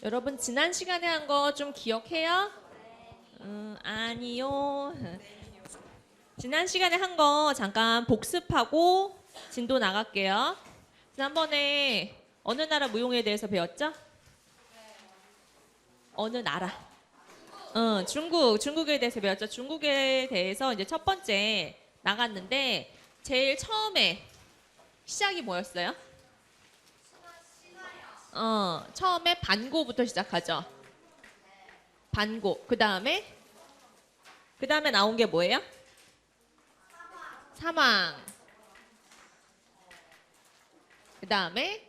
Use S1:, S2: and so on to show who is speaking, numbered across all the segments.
S1: 여러분 지난 시간에 한 거 좀 기억해요? 아니요. 지난 시간에 한 거 잠깐 복습하고 진도 나갈게요. 지난번에 어느 나라 무용에 대해서 배웠죠? 어느 나라? 중국에 대해서 배웠죠. 중국에 대해서 이제 첫 번째 나갔는데 제일 처음에 시작이 뭐였어요? 처음에 반고부터 시작하죠. 반고. 그 다음에 나온 게 뭐예요? 사망. 그 다음에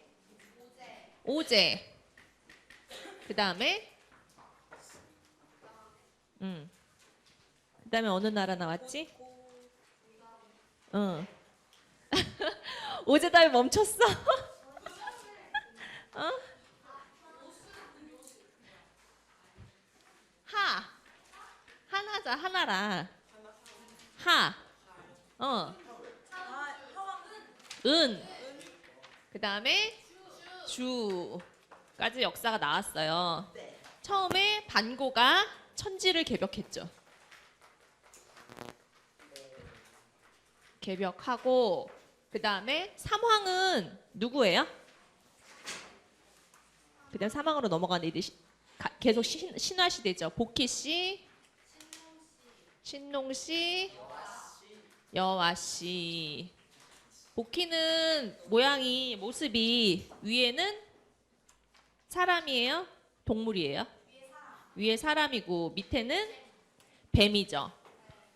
S1: 오제. 그 다음에 그 다음에 어느 나라 나왔지? 오제 다음에 멈췄어. 어? 하나자, 하나라. 은. 그 다음에 주까지 역사가 나왔어요. 처음에 반고가 천지를 개벽했죠. 개벽하고 그 다음에 삼황은 누구예요? 그 다음 삼황으로 넘어가는데 이제 계속 신화시대죠. 복희씨, 신농씨, 여화씨. 복희는 모습이 위에는 사람이에요? 동물이에요? 위에 사람이고 밑에는 뱀이죠.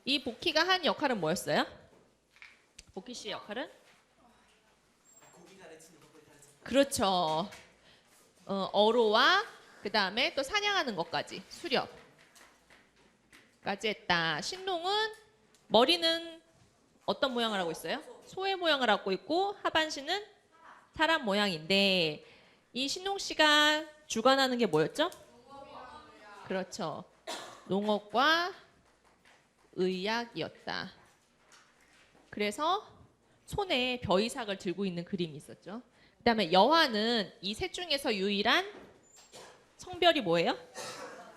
S1: 이 복희가 한 역할은 뭐였어요? 복희 씨의 역할은? 그렇죠. 어로와 그 다음에 또 사냥하는 것까지 수렵까지 했다. 신농은 머리는 어떤 모양을 하고 있어요? 소의 모양을 하고 있고 하반신은 사람 모양인데 이 신농 씨가 주관하는 게 뭐였죠? 그렇죠. 농업과 의학이었다. 그래서 손에 벼이삭을 들고 있는 그림이 있었죠. 그 다음에 여화는 이 셋 중에서 유일한 성별이 뭐예요?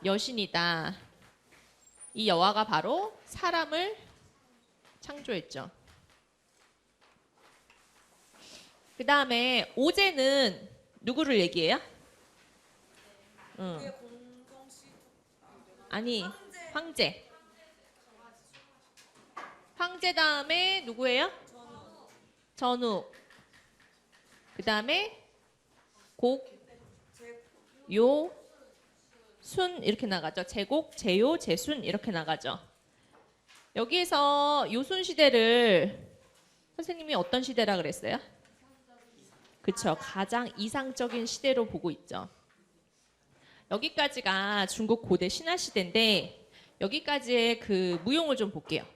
S1: 여신이다. 이 여화가 바로 사람을 창조했죠. 그 다음에 오제는 누구를 얘기해요? 아니, 황제. 황제 다음에 누구예요? 전욱. 그 다음에 곡, 요, 순 이렇게 나가죠. 제곡, 제요, 제순 이렇게 나가죠. 여기에서 요순 시대를 선생님이 어떤 시대라 그랬어요? 그렇죠. 가장 이상적인 시대로 보고 있죠. 여기까지가 중국 고대 신화 시대인데 여기까지의 그 무용을 좀 볼게요.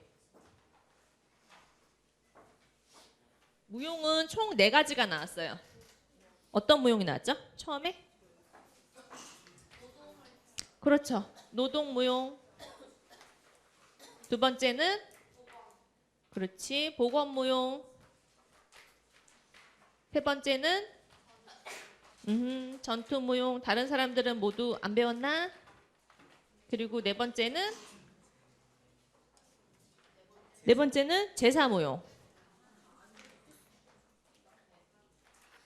S1: 무용은 총 4가지가 나왔어요. 어떤 무용이 나왔죠? 처음에? 그렇죠. 노동무용. 두 번째는 그렇지. 복원무용. 세 번째는 전투무용. 다른 사람들은 모두 안 배웠나? 그리고 네 번째는 제사무용.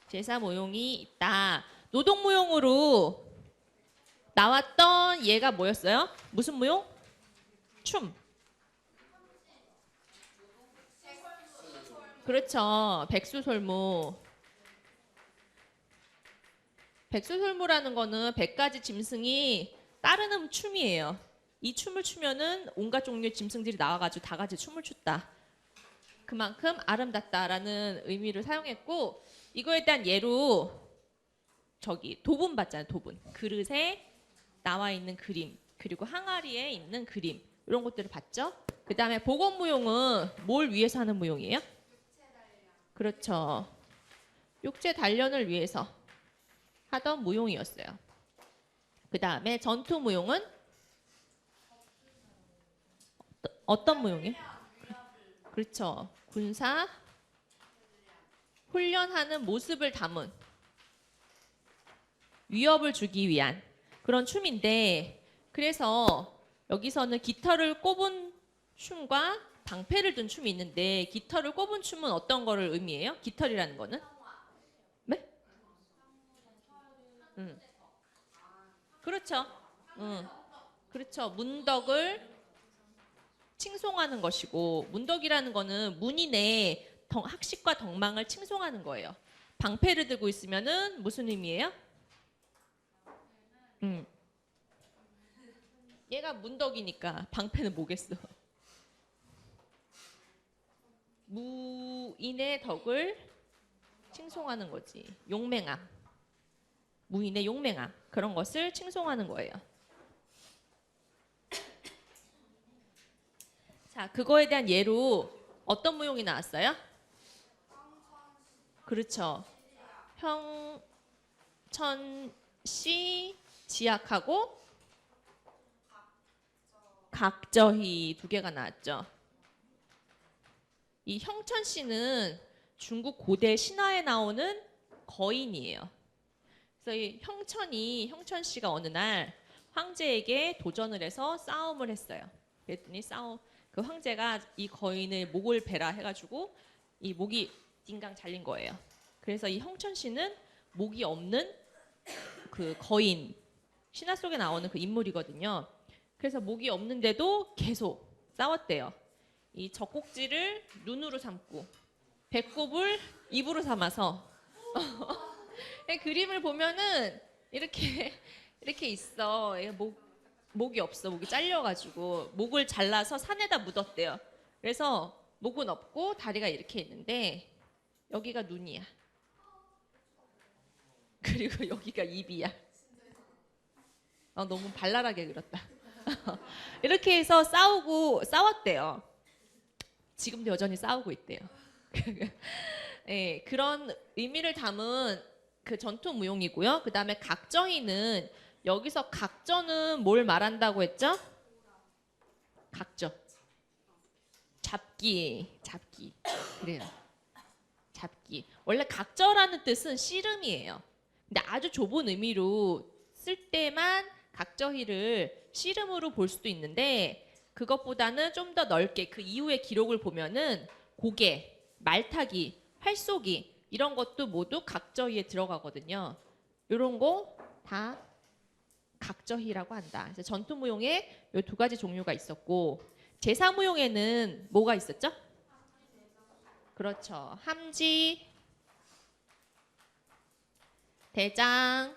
S1: 제사무용이 있다. 노동무용으로 나왔던 얘가 뭐였어요? 무슨 무용? 춤. 그렇죠. 백수솔무. 백수솔무라는 거는 100가지 짐승이 따르는 춤이에요. 이 춤을 추면은 온갖 종류의 짐승들이 나와가지고 다 같이 춤을 췄다. 그만큼 아름답다라는 의미를 사용했고 이거에 대한 예로 도분 봤잖아요. 도분. 그릇에 나와 있는 그림 그리고 항아리에 있는 그림 이런 것들을 봤죠. 그 다음에 복원무용은 뭘 위해서 하는 무용이에요? 그렇죠. 육체 단련을 위해서 하던 무용이었어요. 그 다음에 전투무용은 어떤 무용이에요? 그렇죠. 군사 훈련하는 모습을 담은 위협을 주기 위한 그런 춤인데 그래서 여기서는 깃털을 꼽은 춤과 방패를 든 춤이 있는데 깃털을 꼽은 춤은 어떤 거를 의미해요? 깃털이라는 거는? 네? 그렇죠. 그렇죠. 문덕을 칭송하는 것이고 문덕이라는 거는 문인의 학식과 덕망을 칭송하는 거예요. 방패를 들고 있으면은 무슨 의미예요? 얘가 문덕이니까 방패는 뭐겠어? 무인의 덕을 칭송하는 거지. 용맹함. 무인의 용맹함. 그런 것을 칭송하는 거예요. 자, 그거에 대한 예로 어떤 무용이 나왔어요? 그렇죠. 형천시 지약하고 각저희 두 개가 나왔죠. 이 형천시는 중국 고대 신화에 나오는 거인이에요. 그래서 이 형천시가 어느 날 황제에게 도전을 해서 싸움을 했어요. 그랬더니 그 황제가 이 거인의 목을 베라 해가지고 이 목이 딩강 잘린 거예요. 그래서 이 형천시는 목이 없는 그 거인, 신화 속에 나오는 그 인물이거든요. 그래서 목이 없는데도 계속 싸웠대요. 이 젖꼭지를 눈으로 삼고 배꼽을 입으로 삼아서 그림을 보면은 이렇게 있어. 목이 없어. 목이 잘려가지고 목을 잘라서 산에다 묻었대요. 그래서 목은 없고 다리가 이렇게 있는데 여기가 눈이야. 그리고 여기가 입이야. 너무 발랄하게 그렸다. 이렇게 해서 싸웠대요. 지금도 여전히 싸우고 있대요. 네, 그런 의미를 담은 그 전통 무용이고요. 그 다음에 각저희는 여기서 각저는 뭘 말한다고 했죠? 각저. 잡기. 그래요. 잡기. 원래 각저라는 뜻은 씨름이에요. 근데 아주 좁은 의미로 쓸 때만 각저희를 씨름으로 볼 수도 있는데 그것보다는 좀 더 넓게 그 이후의 기록을 보면은 고개, 말타기, 활쏘기 이런 것도 모두 각저희에 들어가거든요. 이런 거 다 각저희라고 한다. 그래서 전투무용에 이 두 가지 종류가 있었고 제사무용에는 뭐가 있었죠? 그렇죠. 함지, 대장,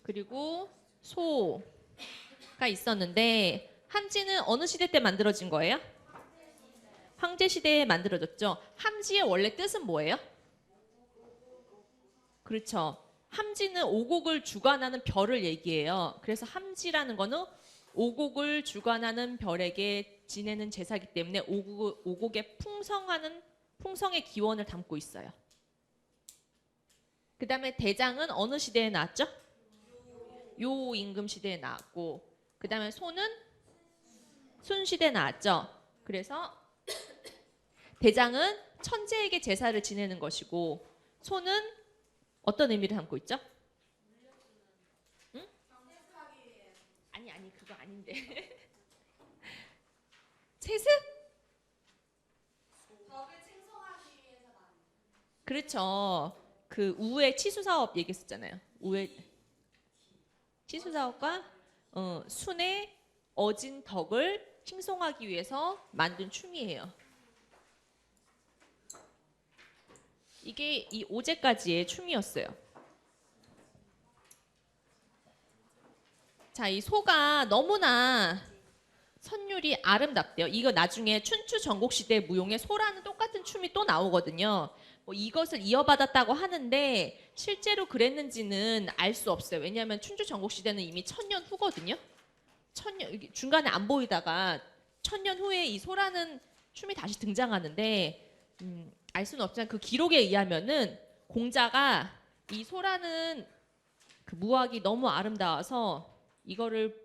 S1: 그리고 소가 있었는데 함지는 어느 시대 때 만들어진 거예요? 황제 시대에 만들어졌죠. 함지의 원래 뜻은 뭐예요? 그렇죠. 함지는 오곡을 주관하는 별을 얘기해요. 그래서 함지라는 거는 오곡을 주관하는 별에게 지내는 제사기 때문에 오곡의 풍성의 기원을 담고 있어요. 그 다음에 대장은 어느 시대에 나왔죠? 요 임금 시대에 나왔고 그 다음에 소는 순 시대에 나왔죠. 그래서 대장은 천재에게 제사를 지내는 것이고 소는 어떤 의미를 담고 있죠? 응? 아니 그거 아닌데. 세습? 그렇죠. 그 우회 치수 사업 얘기했었잖아요. 우회 치수 사업과 순의 어진 덕을 칭송하기 위해서 만든 춤이에요. 이게 이 오제까지의 춤이었어요. 자, 이 소가 너무나 선율이 아름답대요. 이거 나중에 춘추 전국시대 무용에 소라는 똑같은 춤이 또 나오거든요. 뭐 이것을 이어받았다고 하는데 실제로 그랬는지는 알 수 없어요. 왜냐하면 춘추 전국시대는 이미 1000년 후거든요. 중간에 안 보이다가 1000년 후에 이 소라는 춤이 다시 등장하는데 알 수는 없지만 그 기록에 의하면은 공자가 이 소라는 그 무학이 너무 아름다워서 이거를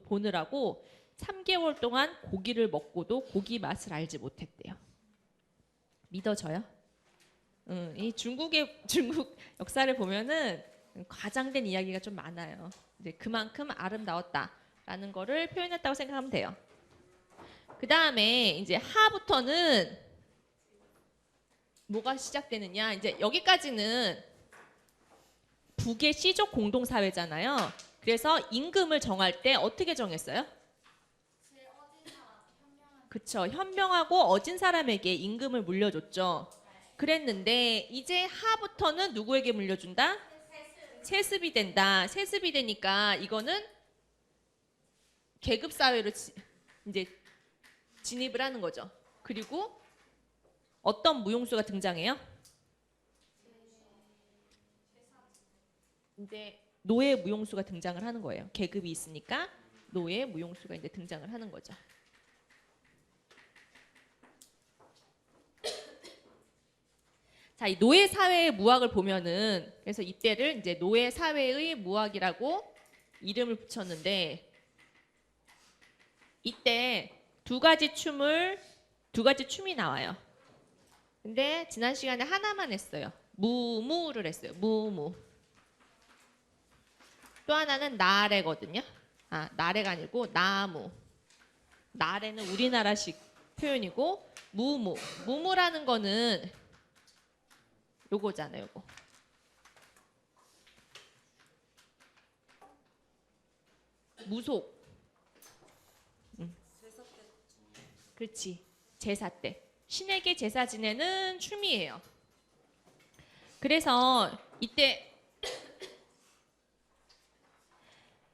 S1: 보느라고 3개월 동안 고기를 먹고도 고기 맛을 알지 못했대요. 믿어져요? 이 중국 역사를 보면은 과장된 이야기가 좀 많아요. 이제 그만큼 아름다웠다라는 거를 표현했다고 생각하면 돼요. 그 다음에 이제 하부터는 뭐가 시작되느냐? 이제 여기까지는 북의 시족 공동사회잖아요. 그래서 임금을 정할 때 어떻게 정했어요? 그쵸. 현명하고 어진 사람에게 임금을 물려줬죠. 그랬는데 이제 하부터는 누구에게 물려준다? 세습이 된다. 세습이 되니까 이거는 계급 사회로 이제 진입을 하는 거죠. 그리고 어떤 무용수가 등장해요? 이제 노예 무용수가 등장을 하는 거예요. 계급이 있으니까 노예 무용수가 이제 등장을 하는 거죠. 자, 이 노예 사회의 무학을 보면은 그래서 이때를 이제 노예 사회의 무학이라고 이름을 붙였는데 이때 두 가지 춤이 나와요. 근데 지난 시간에 하나만 했어요. 무무를 했어요. 무무. 또 하나는 나래거든요. 아, 나래가 아니고 나무. 나래는 우리나라식 표현이고 무무. 무무라는 거는 요거잖아요. 요거. 무속. 그렇지. 제사 때. 신에게 제사 지내는 춤이에요. 그래서 이때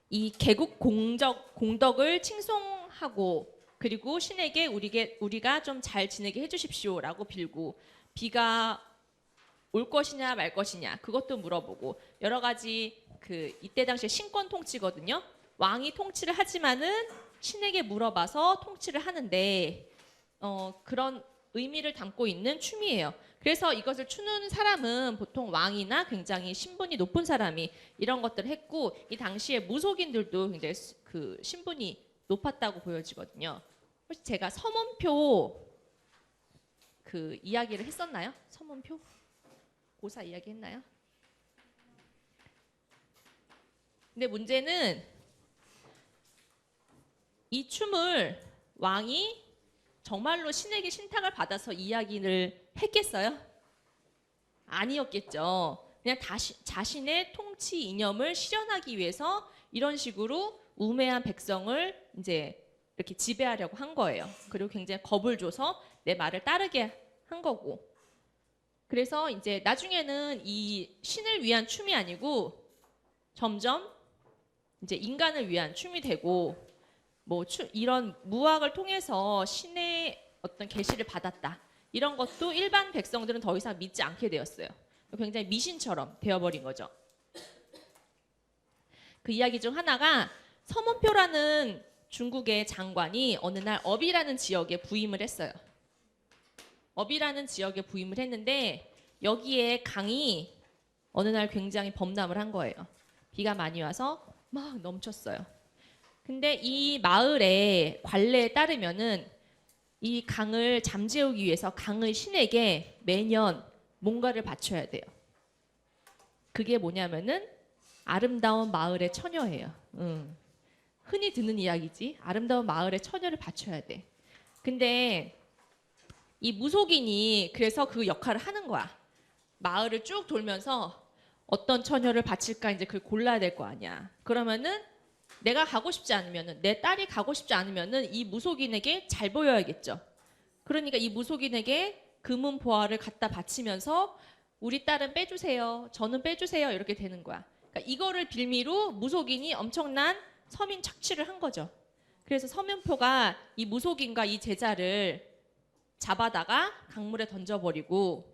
S1: 이 개국 공덕을 칭송하고 그리고 신에게 우리가 좀 잘 지내게 해주십시오라고 빌고 비가 올 것이냐 말 것이냐 그것도 물어보고 여러 가지 이때 당시에 신권 통치거든요. 왕이 통치를 하지만은 신에게 물어봐서 통치를 하는데 그런 의미를 담고 있는 춤이에요. 그래서 이것을 추는 사람은 보통 왕이나 굉장히 신분이 높은 사람이 이런 것들을 했고 이 당시에 무속인들도 굉장히 신분이 높았다고 보여지거든요. 혹시 제가 서문표 이야기를 했었나요? 서문표? 고사 이야기 했나요? 근데 문제는 이 춤을 왕이 정말로 신에게 신탁을 받아서 이야기를 했겠어요? 아니었겠죠. 그냥 자신의 통치 이념을 실현하기 위해서 이런 식으로 우매한 백성을 이제 이렇게 지배하려고 한 거예요. 그리고 굉장히 겁을 줘서 내 말을 따르게 한 거고. 그래서 이제 나중에는 이 신을 위한 춤이 아니고 점점 이제 인간을 위한 춤이 되고 이런 무학을 통해서 신의 어떤 계시를 받았다. 이런 것도 일반 백성들은 더 이상 믿지 않게 되었어요. 굉장히 미신처럼 되어버린 거죠. 그 이야기 중 하나가 서문표라는 중국의 장관이 어느 날 업이라는 지역에 부임을 했어요. 업이라는 지역에 부임을 했는데 여기에 강이 어느 날 굉장히 범람을 한 거예요. 비가 많이 와서 막 넘쳤어요. 근데 이 마을의 관례에 따르면은 이 강을 잠재우기 위해서 강의 신에게 매년 뭔가를 바쳐야 돼요. 그게 뭐냐면은 아름다운 마을의 처녀예요. 흔히 듣는 이야기지. 아름다운 마을의 처녀를 바쳐야 돼. 근데 이 무속인이 그래서 그 역할을 하는 거야. 마을을 쭉 돌면서 어떤 처녀를 바칠까 이제 그걸 골라야 될 거 아니야. 그러면은 내가 가고 싶지 않으면은 내 딸이 가고 싶지 않으면은 이 무속인에게 잘 보여야겠죠. 그러니까 이 무속인에게 금은 보화를 갖다 바치면서 우리 딸은 빼주세요. 저는 빼주세요. 이렇게 되는 거야. 그러니까 이거를 빌미로 무속인이 엄청난 서민 착취를 한 거죠. 그래서 서문표가 이 무속인과 이 제자를 잡아다가 강물에 던져버리고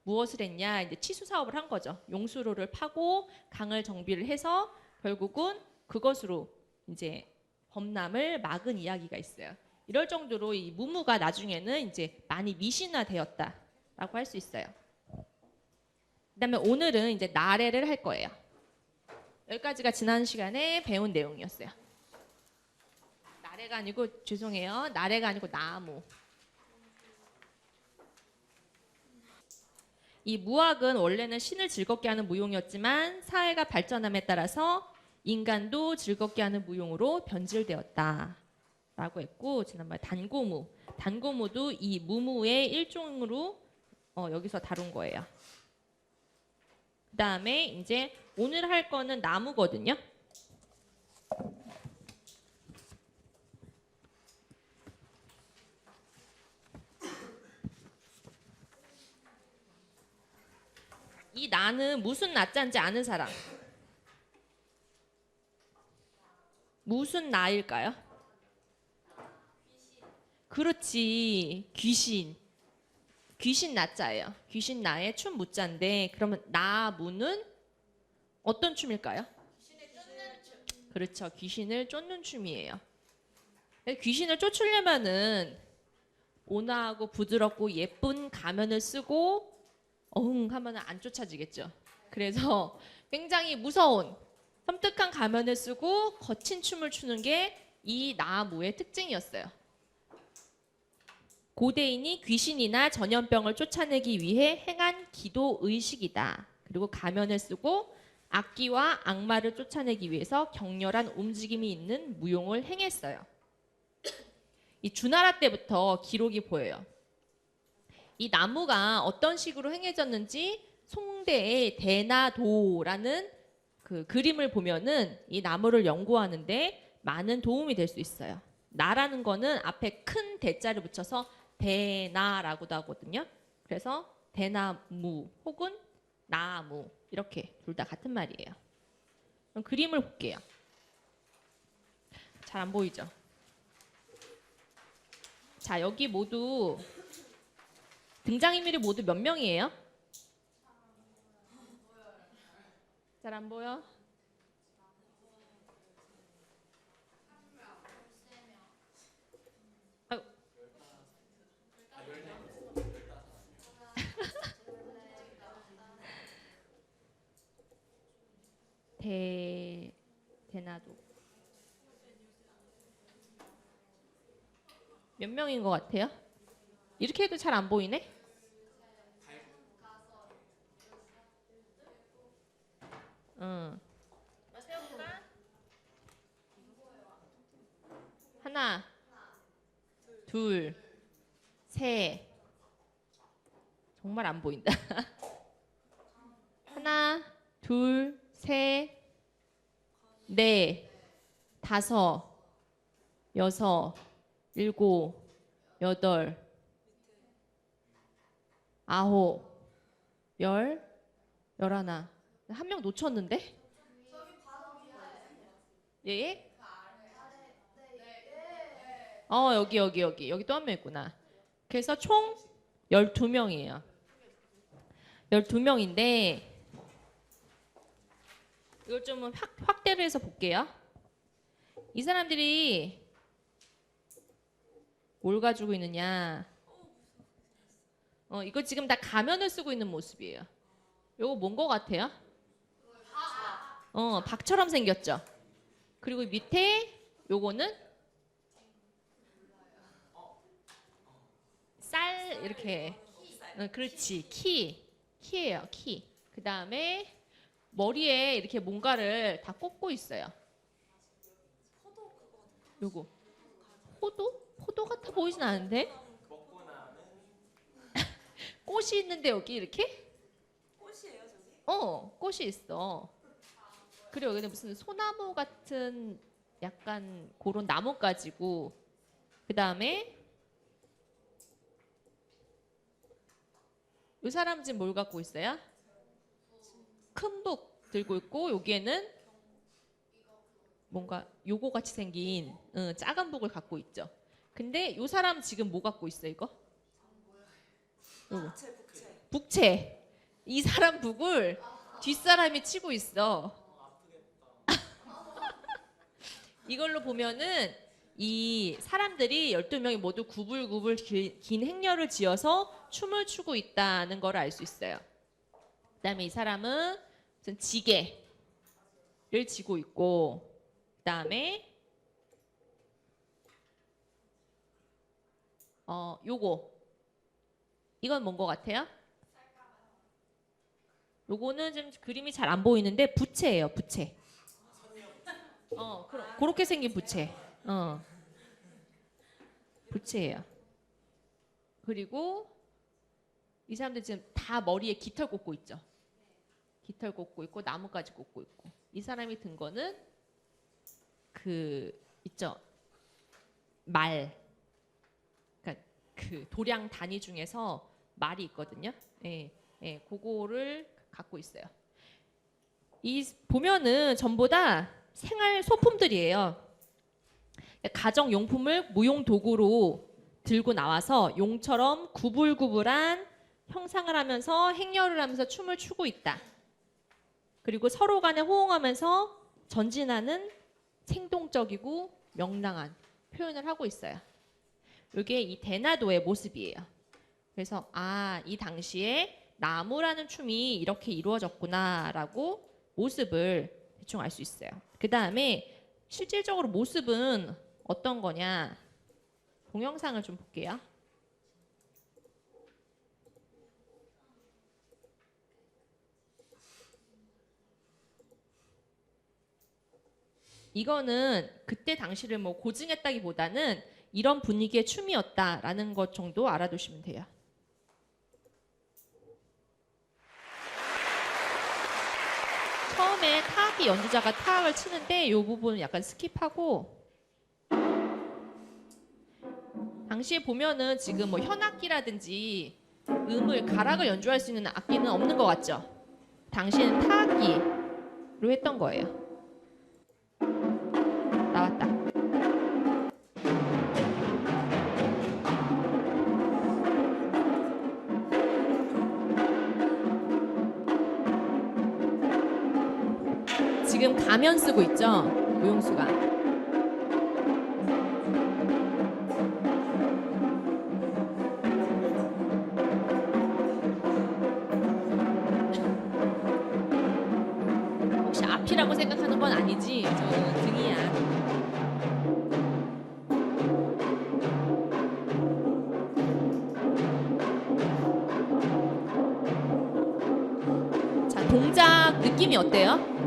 S1: 무엇을 했냐 이제 치수 사업을 한 거죠. 용수로를 파고 강을 정비를 해서 결국은 그것으로 이제 범람을 막은 이야기가 있어요. 이럴 정도로 이 무무가 나중에는 이제 많이 미신화되었다라고 할 수 있어요. 그다음에 오늘은 이제 나래를 할 거예요. 여기까지가 지난 시간에 배운 내용이었어요. 나래가 아니고 죄송해요. 나래가 아니고 나무. 이 무학은 원래는 신을 즐겁게 하는 무용이었지만 사회가 발전함에 따라서 인간도 즐겁게 하는 무용으로 변질되었다. 라고 했고, 지난번에 단고무. 단고무도 이 무무의 일종으로 여기서 다룬 거예요. 그 다음에 이제 오늘 할 거는 나무거든요. 이 나는 무슨 나자인지 아는 사람? 무슨 나일까요? 그렇지. 귀신. 귀신 나자예요. 귀신 나의 춤 무자인데 그러면 나무는 어떤 춤일까요? 그렇죠. 귀신을 쫓는 춤이에요. 귀신을 쫓으려면은 온화하고 부드럽고 예쁜 가면을 쓰고 어흥 하면 안 쫓아지겠죠. 그래서 굉장히 무서운 섬뜩한 가면을 쓰고 거친 춤을 추는 게 이 나무의 특징이었어요. 고대인이 귀신이나 전염병을 쫓아내기 위해 행한 기도 의식이다. 그리고 가면을 쓰고 악기와 악마를 쫓아내기 위해서 격렬한 움직임이 있는 무용을 행했어요. 이 주나라 때부터 기록이 보여요. 이 나무가 어떤 식으로 행해졌는지 송대의 대나도라는 그 그림을 보면은 이 나무를 연구하는데 많은 도움이 될 수 있어요. 나라는 거는 앞에 큰 대자를 붙여서 대나라고도 하거든요. 그래서 대나무 혹은 나무 이렇게 둘 다 같은 말이에요. 그럼 그림을 볼게요. 잘 안 보이죠? 자, 여기 모두 등장인물이 모두 몇 명이에요? 잘 안 보여? 아유. 대나도 몇 명인 것 같아요? 이렇게 해도 잘 안 보이네? 응. 하나, 둘, 셋. 정말 안 보인다. 하나, 둘, 셋, 넷, 다섯, 여섯, 일곱, 여덟, 아홉, 열, 열하나. 한 명 놓쳤는데? 예? 여기 또 한 명 있구나. 그래서 총 12명이에요. 12명인데 이걸 좀 확대를 해서 볼게요. 이 사람들이 뭘 가지고 있느냐? 이거 지금 다 가면을 쓰고 있는 모습이에요. 요거 뭔 거 같아요? 박처럼 생겼죠. 그리고 밑에 요거는 쌀 이렇게. 그렇지. 키예요. 키. 그 다음에 머리에 이렇게 뭔가를 다 꽂고 있어요. 요거 포도 같아 보이진 않은데? 꽃이 있는데 여기 이렇게?
S2: 꽃이에요, 저기?
S1: 꽃이 있어. 그리고 여기는 무슨 소나무 같은 약간 그런 나무 가지고 그 다음에 이 사람 지금 뭘 갖고 있어요? 큰 북 들고 있고 여기에는 뭔가 요거 같이 생긴 작은 북을 갖고 있죠. 근데 이 사람 지금 뭐 갖고 있어 이거? 요거.
S2: 북채.
S1: 북채. 이 사람 북을 뒷사람이 치고 있어. 이걸로 보면은 이 사람들이 12명이 모두 구불구불 긴 행렬을 지어서 춤을 추고 있다는 걸 알 수 있어요. 그다음에 이 사람은 무슨 지게를 지고 있고 그다음에 요거 이건 뭔 것 같아요? 요거는 좀 그림이 잘 안 보이는데 부채예요, 부채. 그렇게 생긴 부채. 부채예요. 그리고 이 사람들 지금 다 머리에 깃털 꽂고 있죠. 깃털 꽂고 있고 나뭇가지 꽂고 있고. 이 사람이 든 거는 그 있죠. 말. 그러니까 그 도량 단위 중에서 말이 있거든요. 예, 예, 그거를 갖고 있어요. 이 보면은 전부 다 생활 소품들이에요. 가정 용품을 무용 도구로 들고 나와서 용처럼 구불구불한 형상을 하면서 행렬을 하면서 춤을 추고 있다. 그리고 서로 간에 호응하면서 전진하는 생동적이고 명랑한 표현을 하고 있어요. 이게 이 대나도의 모습이에요. 그래서 이 당시에 나무라는 춤이 이렇게 이루어졌구나라고 모습을 대충 알 수 있어요. 그 다음에 실질적으로 모습은 어떤 거냐? 동영상을 좀 볼게요. 이거는 그때 당시를 뭐 고증했다기보다는 이런 분위기의 춤이었다라는 것 정도 알아두시면 돼요. 처음에 타악기 연주자가 타악을 치는데 이 부분은 약간 스킵하고 당시에 보면은 지금 뭐 현악기라든지 가락을 연주할 수 있는 악기는 없는 것 같죠? 당시에는 타악기로 했던 거예요. 나왔다. 지금 가면 쓰고 있죠? 무용수가. 혹시 앞이라고 생각하는 건 아니지? 저는 등이야. 자, 동작 느낌이 어때요?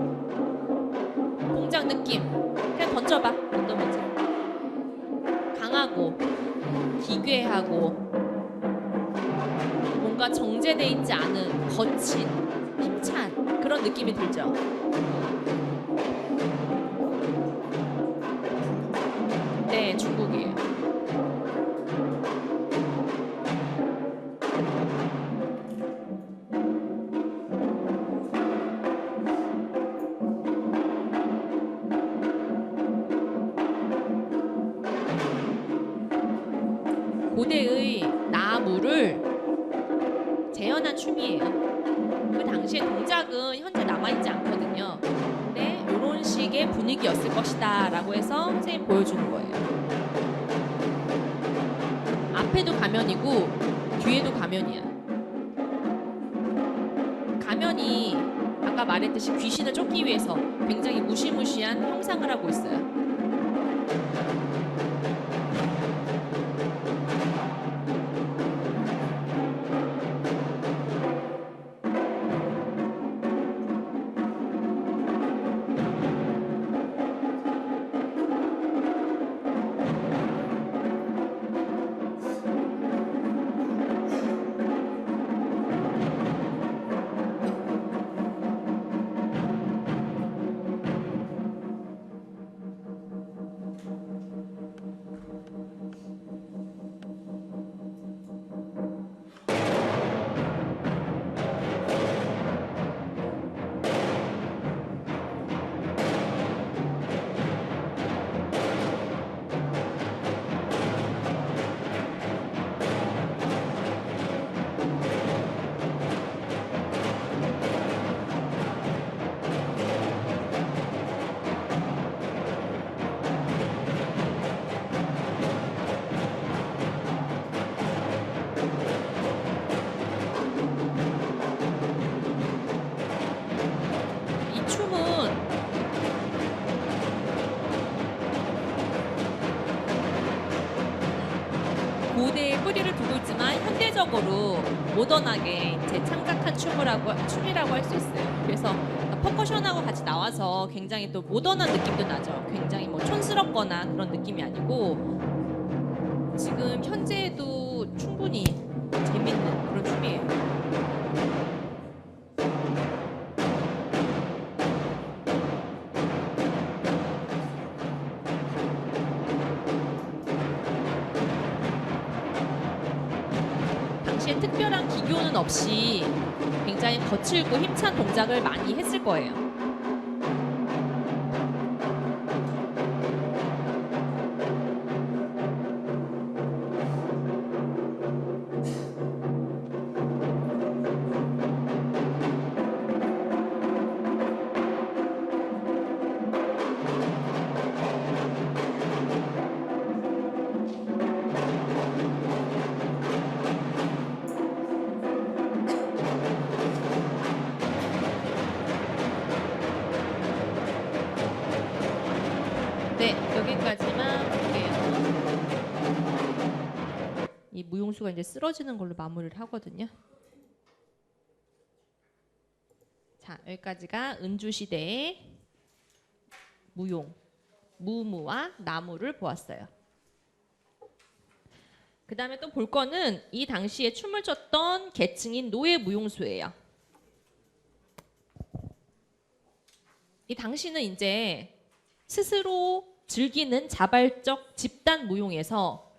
S1: 동작 느낌. 그냥 던져봐. 어떤 건지. 강하고 기괴하고 뭔가 정제돼 있지 않은 거친 힘찬 그런 느낌이 들죠. 네, 중국이에요. 고대의 나무를 재현한 춤이에요. 그 당시의 동작은 현재 남아있지 않거든요. 근데 이런 식의 분위기였을 것이다 라고 해서 선생님 보여주는 거예요. 앞에도 가면이고 뒤에도 가면이야. 가면이 아까 말했듯이 귀신을 쫓기 위해서 굉장히 무시무시한 형상을 하고 있어요. 이 춤은 고대의 뿌리를 두고 있지만 현대적으로 모던하게 재창작한 춤이라고 할 수 있어요. 그래서 퍼커션하고 같이 나와서 굉장히 또 모던한 느낌도 나죠. 굉장히 뭐 촌스럽거나 그런 느낌이 아니고 지금 현재에도 충분히 재밌는 그런 춤이에요. 당시에 특별한 기교는 없이 굉장히 거칠고 힘찬 동작을 많이 했을 거예요. 네, 여기까지만 볼게요. 이 무용수가 이제 쓰러지는 걸로 마무리를 하거든요. 자, 여기까지가 은주 시대의 무용, 무무와 나무를 보았어요. 그 다음에 또 볼 거는 이 당시에 춤을 췄던 계층인 노예 무용수예요. 이 당시는 이제 스스로 즐기는 자발적 집단 무용에서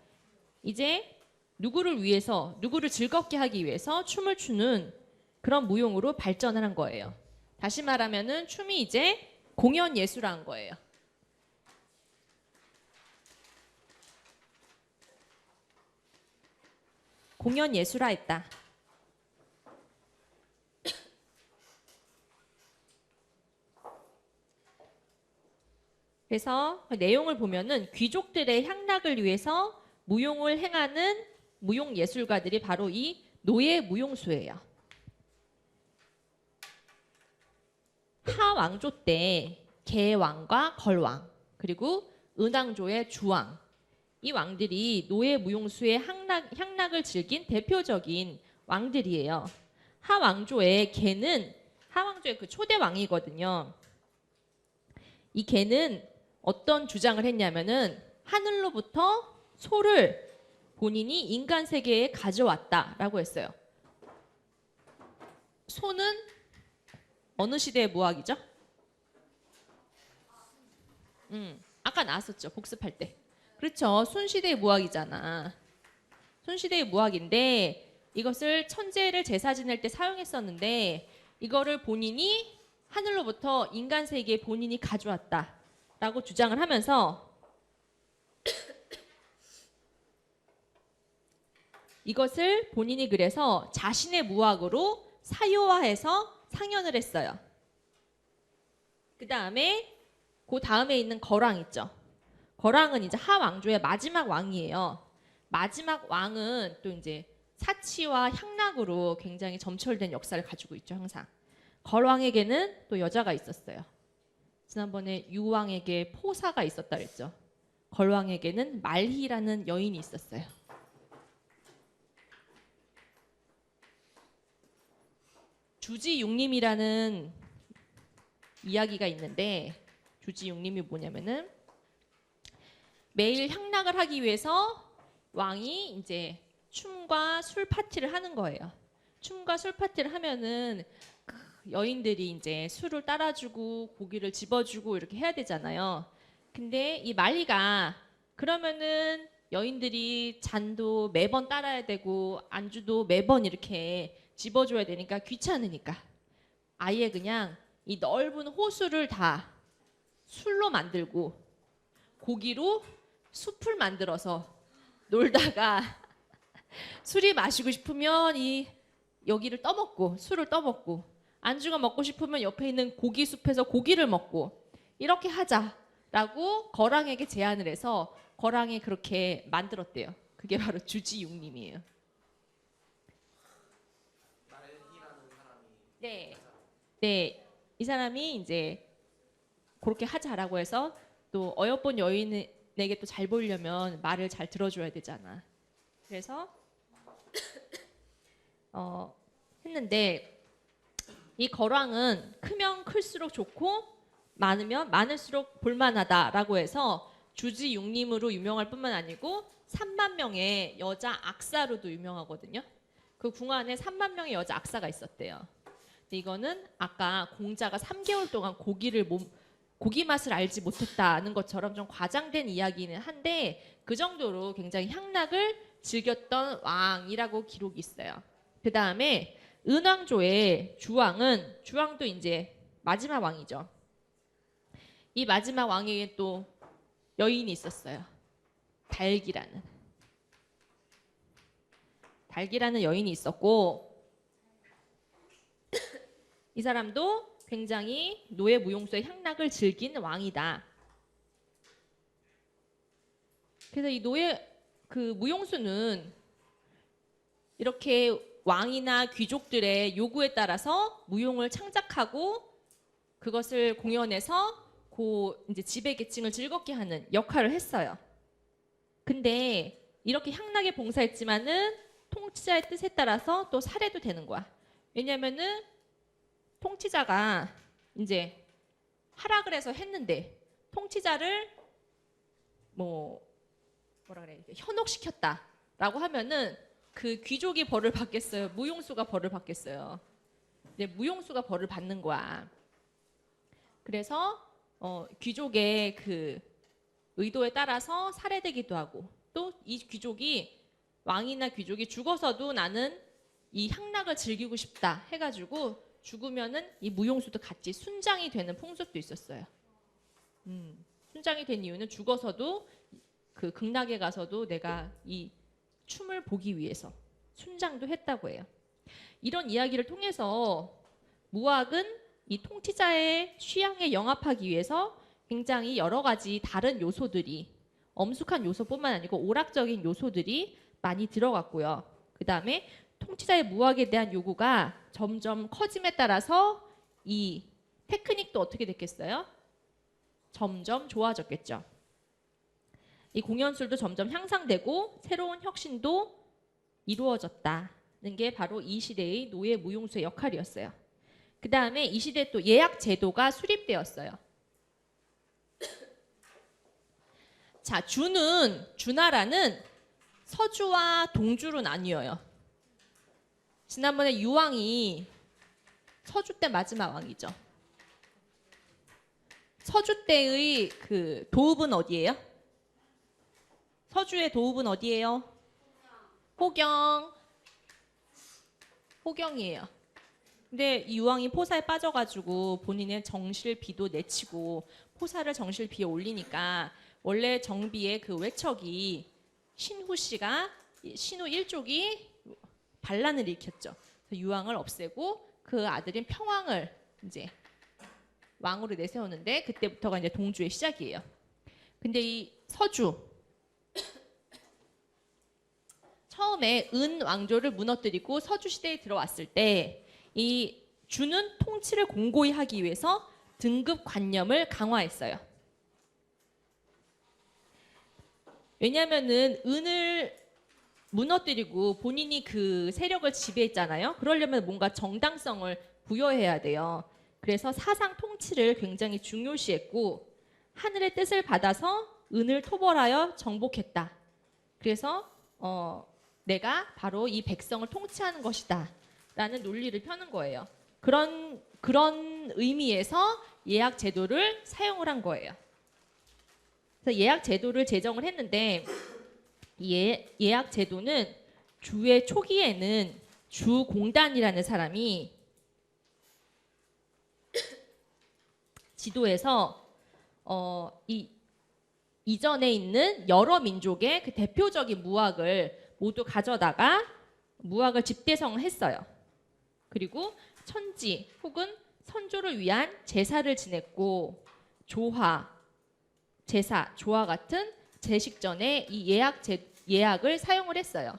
S1: 이제 누구를 위해서, 누구를 즐겁게 하기 위해서 춤을 추는 그런 무용으로 발전을 한 거예요. 다시 말하면은 춤이 이제 공연 예술화한 거예요. 공연 예술화했다. 그래서 그 내용을 보면은 귀족들의 향락을 위해서 무용을 행하는 무용 예술가들이 바로 이 노예 무용수예요. 하왕조 때 개왕과 걸왕 그리고 은왕조의 주왕 이 왕들이 노예 무용수의 향락을 즐긴 대표적인 왕들이에요. 하왕조의 개는 하왕조의 그 초대 왕이거든요. 이 개는 어떤 주장을 했냐면은 하늘로부터 소를 본인이 인간 세계에 가져왔다라고 했어요. 소는 어느 시대의 무학이죠? 아까 나왔었죠. 복습할 때. 그렇죠. 순시대의 무학이잖아. 순시대의 무학인데 이것을 천재를 제사 지낼 때 사용했었는데 이거를 본인이 하늘로부터 인간 세계에 본인이 가져왔다라고 주장을 하면서 이것을 본인이 그래서 자신의 무학으로 사유화해서 상연을 했어요. 그 다음에 그 다음에 있는 거랑 있죠. 거랑은 이제 하왕조의 마지막 왕이에요. 마지막 왕은 또 이제 사치와 향락으로 굉장히 점철된 역사를 가지고 있죠, 항상. 걸왕에게는 또 여자가 있었어요. 지난번에 유왕에게 포사가 있었다 그랬죠. 걸왕에게는 말희라는 여인이 있었어요. 주지육림이라는 이야기가 있는데 주지육림이 뭐냐면은 매일 향락을 하기 위해서 왕이 이제 춤과 술 파티를 하는 거예요. 춤과 술 파티를 하면은 여인들이 이제 술을 따라주고 고기를 집어주고 이렇게 해야 되잖아요. 근데 이 말리가 그러면은 여인들이 잔도 매번 따라야 되고 안주도 매번 이렇게 집어줘야 되니까 귀찮으니까 아예 그냥 이 넓은 호수를 다 술로 만들고 고기로 숲을 만들어서 놀다가 술이 마시고 싶으면 이 여기를 떠먹고 술을 떠먹고 안주가 먹고 싶으면 옆에 있는 고기 숲에서 고기를 먹고 이렇게 하자라고 거랑에게 제안을 해서 거랑이 그렇게 만들었대요. 그게 바로 주지육림이에요. 네, 네, 이 사람이 이제 그렇게 하자라고 해서 또 어여쁜 여인에게 또 잘 보이려면 말을 잘 들어줘야 되잖아. 그래서 했는데 이 거랑은 크면 클수록 좋고 많으면 많을수록 볼만하다라고 해서 주지육림으로 유명할 뿐만 아니고 3만 명의 여자 악사로도 유명하거든요. 그 궁안에 3만 명의 여자 악사가 있었대요. 근데 이거는 아까 공자가 3개월 동안 고기 맛을 알지 못했다는 것처럼 좀 과장된 이야기는 한데 그 정도로 굉장히 향락을 즐겼던 왕이라고 기록이 있어요. 그 다음에 은왕조의 주왕도 이제 마지막 왕이죠. 이 마지막 왕에게 또 여인이 있었어요. 달기라는 여인이 있었고 이 사람도 굉장히 노예 무용수의 향락을 즐긴 왕이다. 그래서 이 무용수는 이렇게 왕이나 귀족들의 요구에 따라서 무용을 창작하고 그것을 공연해서 이제 지배 계층을 즐겁게 하는 역할을 했어요. 근데 이렇게 향락에 봉사했지만은 통치자의 뜻에 따라서 또 살해도 되는 거야. 왜냐면은 통치자가 이제 하라 그래서 했는데 통치자를 현혹시켰다라고 하면은 그 귀족이 벌을 받겠어요? 무용수가 벌을 받겠어요? 근데 무용수가 벌을 받는 거야. 그래서 귀족의 그 의도에 따라서 살해되기도 하고 또 이 왕이나 귀족이 죽어서도 나는 이 향락을 즐기고 싶다 해가지고 죽으면은 이 무용수도 같이 순장이 되는 풍습도 있었어요. 순장이 된 이유는 죽어서도 그 극락에 가서도 내가 이 춤을 보기 위해서 순장도 했다고 해요. 이런 이야기를 통해서 무학은 이 통치자의 취향에 영합하기 위해서 굉장히 여러 가지 다른 요소들이 엄숙한 요소뿐만 아니고 오락적인 요소들이 많이 들어갔고요. 그 다음에 통치자의 무학에 대한 요구가 점점 커짐에 따라서 이 테크닉도 어떻게 됐겠어요? 점점 좋아졌겠죠. 이 공연술도 점점 향상되고 새로운 혁신도 이루어졌다는 게 바로 이 시대의 노예 무용수의 역할이었어요. 그 다음에 이 시대에 또 예약 제도가 수립되었어요. 자, 주나라는 서주와 동주로 나뉘어요. 지난번에 유왕이 서주 때 마지막 왕이죠. 서주 때의 그 도읍은 어디예요? 서주의 도읍은 어디예요? 호경이에요. 근데 이 유왕이 포사에 빠져가지고 본인의 정실비도 내치고 포사를 정실비에 올리니까 원래 정비의 그 외척이 신후 일족이 반란을 일으켰죠. 그래서 유왕을 없애고 그 아들인 평왕을 이제 왕으로 내세우는데 그때부터가 이제 동주의 시작이에요. 근데 이 서주 처음에 은 왕조를 무너뜨리고 서주 시대에 들어왔을 때 이 주는 통치를 공고히 하기 위해서 등급 관념을 강화했어요. 왜냐하면은 은을 무너뜨리고 본인이 그 세력을 지배했잖아요. 그러려면 뭔가 정당성을 부여해야 돼요. 그래서 사상 통치를 굉장히 중요시했고 하늘의 뜻을 받아서 은을 토벌하여 정복했다. 그래서 내가 바로 이 백성을 통치하는 것이다 라는 논리를 펴는 거예요. 그런 의미에서 예약 제도를 사용을 한 거예요. 그래서 예약 제도를 제정을 했는데 예약 제도는 주의 초기에는 주공단이라는 사람이 지도에서 이전에 있는 여러 민족의 그 대표적인 무학을 모두 가져다가 무학을 집대성했어요. 그리고 천지 혹은 선조를 위한 제사를 지냈고 조화 같은 제식전에 이 예약을 사용을 했어요.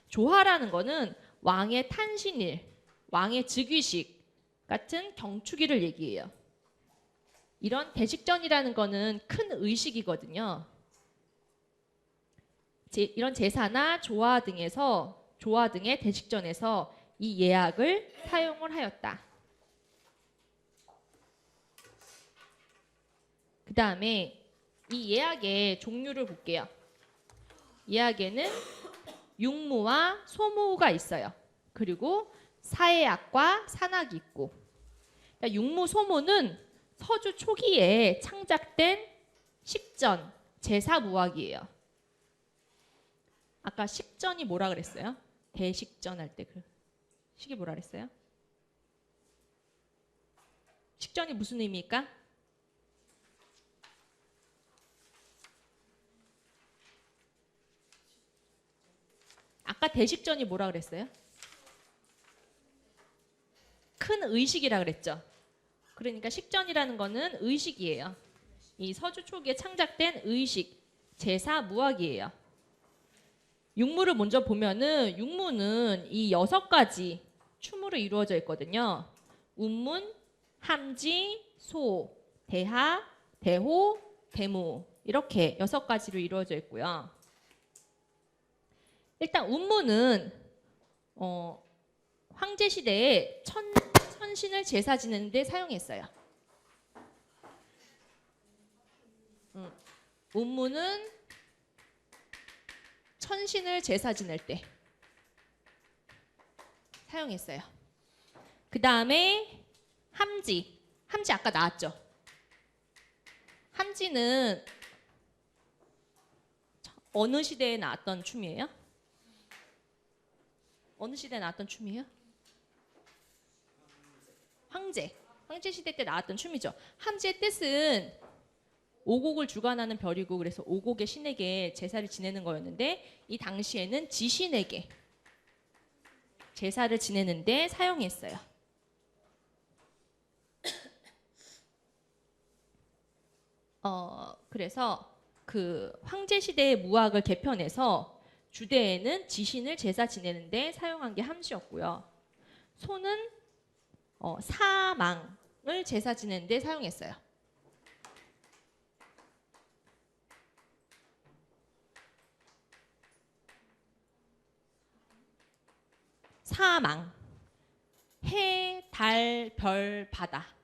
S1: 조화라는 거는 왕의 탄신일, 왕의 즉위식 같은 경축일을 얘기해요. 이런 대식전이라는 거는 큰 의식이거든요. 이런 제사나 조화 등의 대식전에서 이 예약을 사용을 하였다. 그 다음에 이 예약의 종류를 볼게요. 예약에는 융무와 소무가 있어요. 그리고 사예악과 산악이 있고, 그러니까 융무, 소무는 서주 초기에 창작된 식전, 제사무학이에요. 아까 식전이 뭐라 그랬어요? 대식전 할 때 그 식이 뭐라 그랬어요? 식전이 무슨 의미일까? 아까 대식전이 뭐라 그랬어요? 큰 의식이라 그랬죠. 그러니까 식전이라는 거는 의식이에요. 이 서주 초기에 창작된 의식, 제사, 무학이에요. 융무를 먼저 보면은 융무는 이 6가지 춤으로 이루어져 있거든요. 운문, 함지, 소, 대하, 대호, 대무 이렇게 6가지로 이루어져 있고요. 일단 운무는 황제 시대에 천신을 제사 지내는 데 사용했어요. 운무는 천신을 제사 지낼 때 사용했어요. 그 다음에 함지 아까 나왔죠. 함지는 어느 시대에 나왔던 춤이에요? 어느 시대에 나왔던 춤이에요? 황제 시대 때 나왔던 춤이죠. 함지의 뜻은 오곡을 주관하는 별이고, 그래서 오곡의 신에게 제사를 지내는 거였는데, 이 당시에는 지신에게 제사를 지내는데 사용했어요. 그래서 그 황제 시대의 무학을 개편해서 주대에는 지신을 제사 지내는데 사용한 게 함지였고요. 소는 사망을 제사 지내는데 사용했어요. 사망, 해, 달, 별, 바다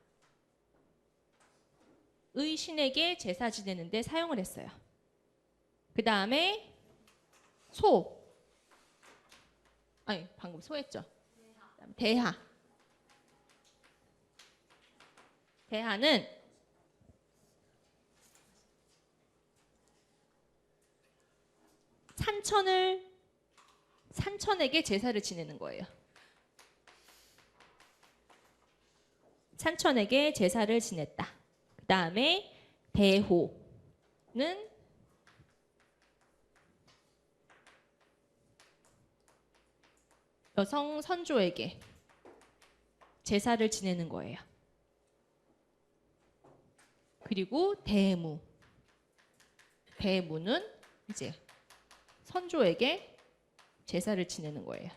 S1: 의 신에게 제사 지내는데 사용을 했어요. 그 다음에 방금 소했죠. 대하는 산천에게 제사를 지내는 거예요. 산천에게 제사를 지냈다. 그 다음에 대호는 여성 선조에게 제사를 지내는 거예요. 그리고 대무는 이제 선조에게 제사를 지내는 거예요.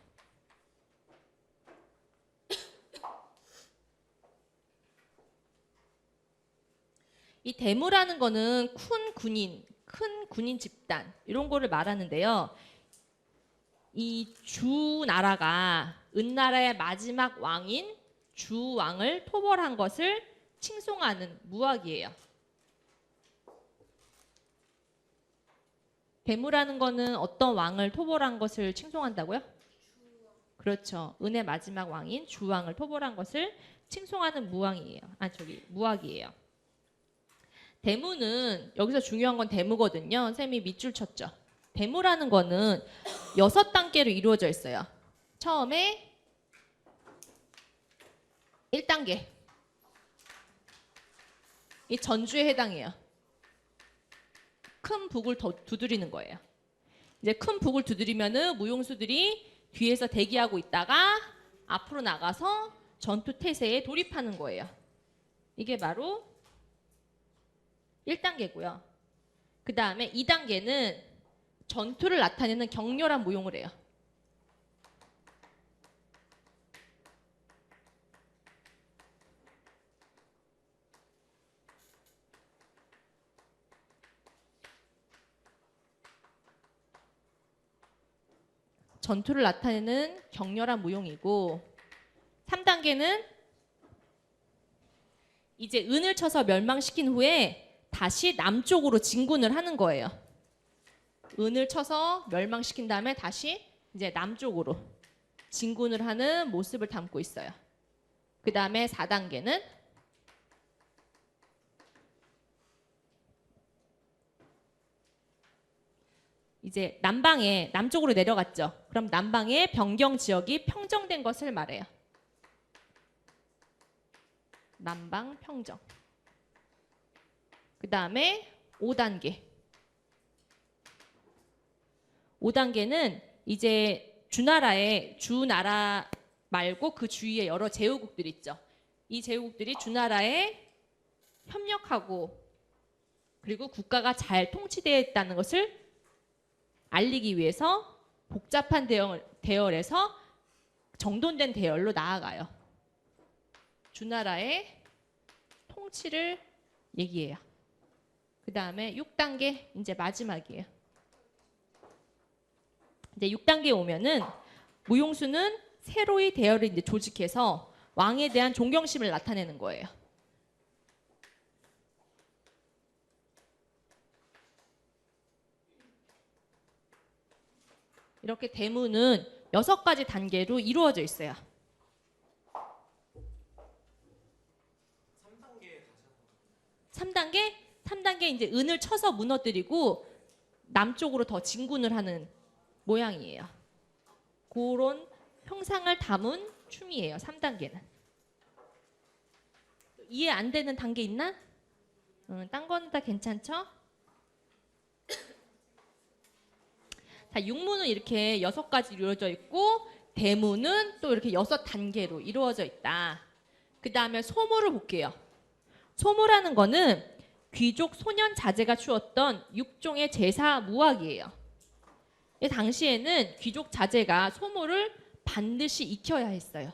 S1: 이 대무라는 거는 큰 군인 집단 이런 거를 말하는데요. 이 주나라가 은나라의 마지막 왕인 주왕을 토벌한 것을 칭송하는 무학이에요. 대무라는 거는 어떤 왕을 토벌한 것을 칭송한다고요? 그렇죠. 은의 마지막 왕인 주왕을 토벌한 것을 칭송하는 무학이에요. 대무는 여기서 중요한 건 대무거든요. 쌤이 밑줄 쳤죠. 대무라는 거는 6단계로 이루어져 있어요. 처음에 1단계. 이 전주에 해당해요. 큰 북을 두드리는 거예요. 이제 큰 북을 두드리면은 무용수들이 뒤에서 대기하고 있다가 앞으로 나가서 전투 태세에 돌입하는 거예요. 이게 바로 1단계고요. 그 다음에 2단계는 전투를 나타내는 격렬한 무용을 해요. 전투를 나타내는 격렬한 무용이고 3단계는 이제 은을 쳐서 멸망시킨 후에 다시 남쪽으로 진군을 하는 거예요. 은을 쳐서 멸망시킨 다음에 다시 이제 남쪽으로 진군을 하는 모습을 담고 있어요. 그 다음에 4단계는 이제 남쪽으로 내려갔죠. 그럼 남방의 변경 지역이 평정된 것을 말해요. 남방 평정. 그 다음에 5단계. 5단계는 이제 주나라 말고 그 주위에 여러 제후국들 있죠. 이 제후국들이 주나라에 협력하고 그리고 국가가 잘 통치되어 있다는 것을 알리기 위해서 복잡한 대열에서 정돈된 대열로 나아가요. 주나라의 통치를 얘기해요. 그 다음에 6단계 이제 마지막이에요. 이제 6단계 오면은 무용수는 새로이 대열을 이제 조직해서 왕에 대한 존경심을 나타내는 거예요. 이렇게 대문은 6가지 단계로 이루어져 있어요. 3단계? 3단계 이제 은을 쳐서 무너뜨리고 남쪽으로 더 진군을 하는 모양이에요. 그런 형상을 담은 춤이에요. 3단계는. 이해 안 되는 단계 있나? 딴 거는 다 괜찮죠? 자, 육문은 이렇게 6가지 이루어져 있고 대문은 또 이렇게 6단계로 이루어져 있다. 그 다음에 소무를 볼게요. 소무라는 거는 귀족 소년 자제가 추었던 6종의 제사 무학이에요. 이 당시에는 귀족 자제가 소무를 반드시 익혀야 했어요.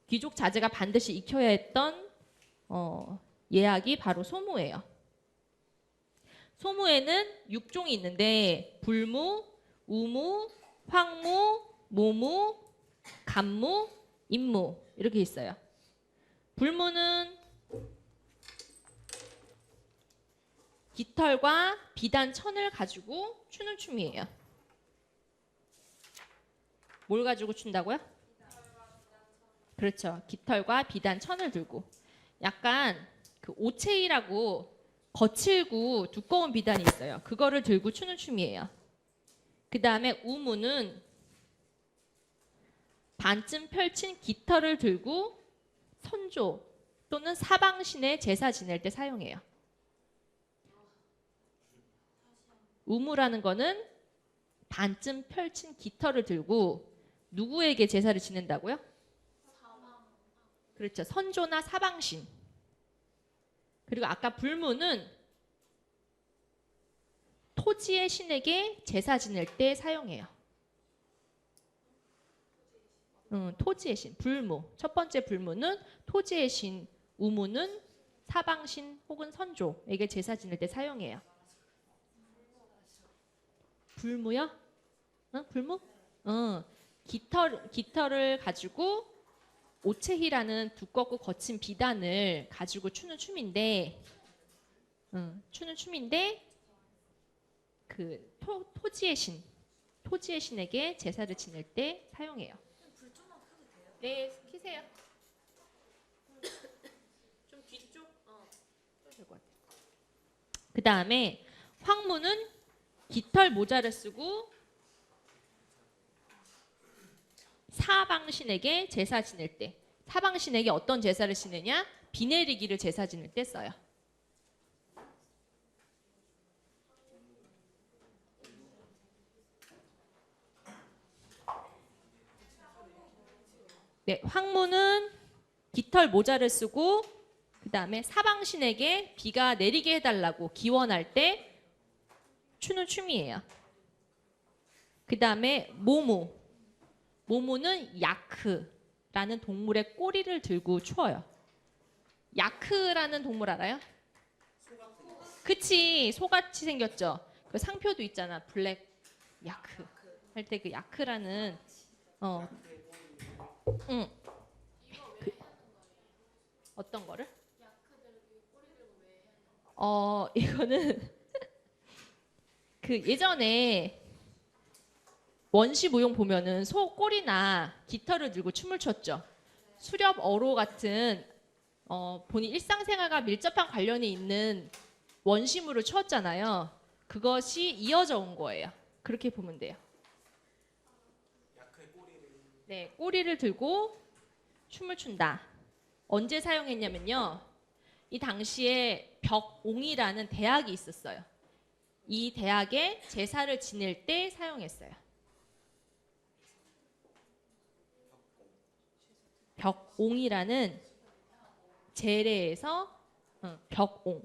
S1: 귀족 자제가 반드시 익혀야 했던 예학이 바로 소무예요. 소무에는 6종이 있는데 불무, 우무, 황무, 모무, 간무, 임무 이렇게 있어요. 불무는 깃털과 비단 천을 가지고 추는 춤이에요. 뭘 가지고 춘다고요? 그렇죠. 깃털과 비단 천을 들고 약간 그 오체이라고 거칠고 두꺼운 비단이 있어요. 그거를 들고 추는 춤이에요. 그 다음에 우무는 반쯤 펼친 깃털을 들고 선조 또는 사방신의 제사 지낼 때 사용해요. 우무라는 거는 반쯤 펼친 깃털을 들고 누구에게 제사를 지낸다고요? 그렇죠. 선조나 사방신. 그리고 아까 불무는 토지의 신에게 제사 지낼 때 사용해요. 토지의 신, 불무. 첫 번째 불무는 토지의 신, 우무는 사방신 혹은 선조에게 제사 지낼 때 사용해요. 불무요? 불무? 깃털을 가지고 오체희라는 두껍고 거친 비단을 가지고 추는 춤인데, 그 토지의 신에게 제사를 지낼 때 사용해요.
S2: 불 좀만 켜도 돼요?
S1: 네, 키세요. 좀 뒤쪽. 될 것 같아요. 그 다음에 황무는 깃털 모자를 쓰고 사방신에게 제사 지낼 때, 사방신에게 어떤 제사를 지내냐? 비 내리기를 제사 지낼 때 써요. 네, 황무는 깃털 모자를 쓰고 그 다음에 사방신에게 비가 내리게 해달라고 기원할 때 추는 춤이에요. 그 다음에 모무는 야크라는 동물의 꼬리를 들고 추어요. 야크라는 동물 알아요? 그치, 소같이 생겼죠. 그 상표도 있잖아. 블랙 야크. 할 때 그 야크라는 어, 응. 어떤 거를? 이거는 그 예전에 원시무용 보면은 소 꼬리나 깃털을 들고 춤을 췄죠. 수렵 어로 같은 본인 일상생활과 밀접한 관련이 있는 원시물을 추었잖아요. 그것이 이어져 온 거예요. 그렇게 보면 돼요. 네, 꼬리를 들고 춤을 춘다. 언제 사용했냐면요. 이 당시에 벽옹이라는 대학이 있었어요. 이 대학에 제사를 지낼 때 사용했어요. 벽옹이라는 제례에서 벽옹.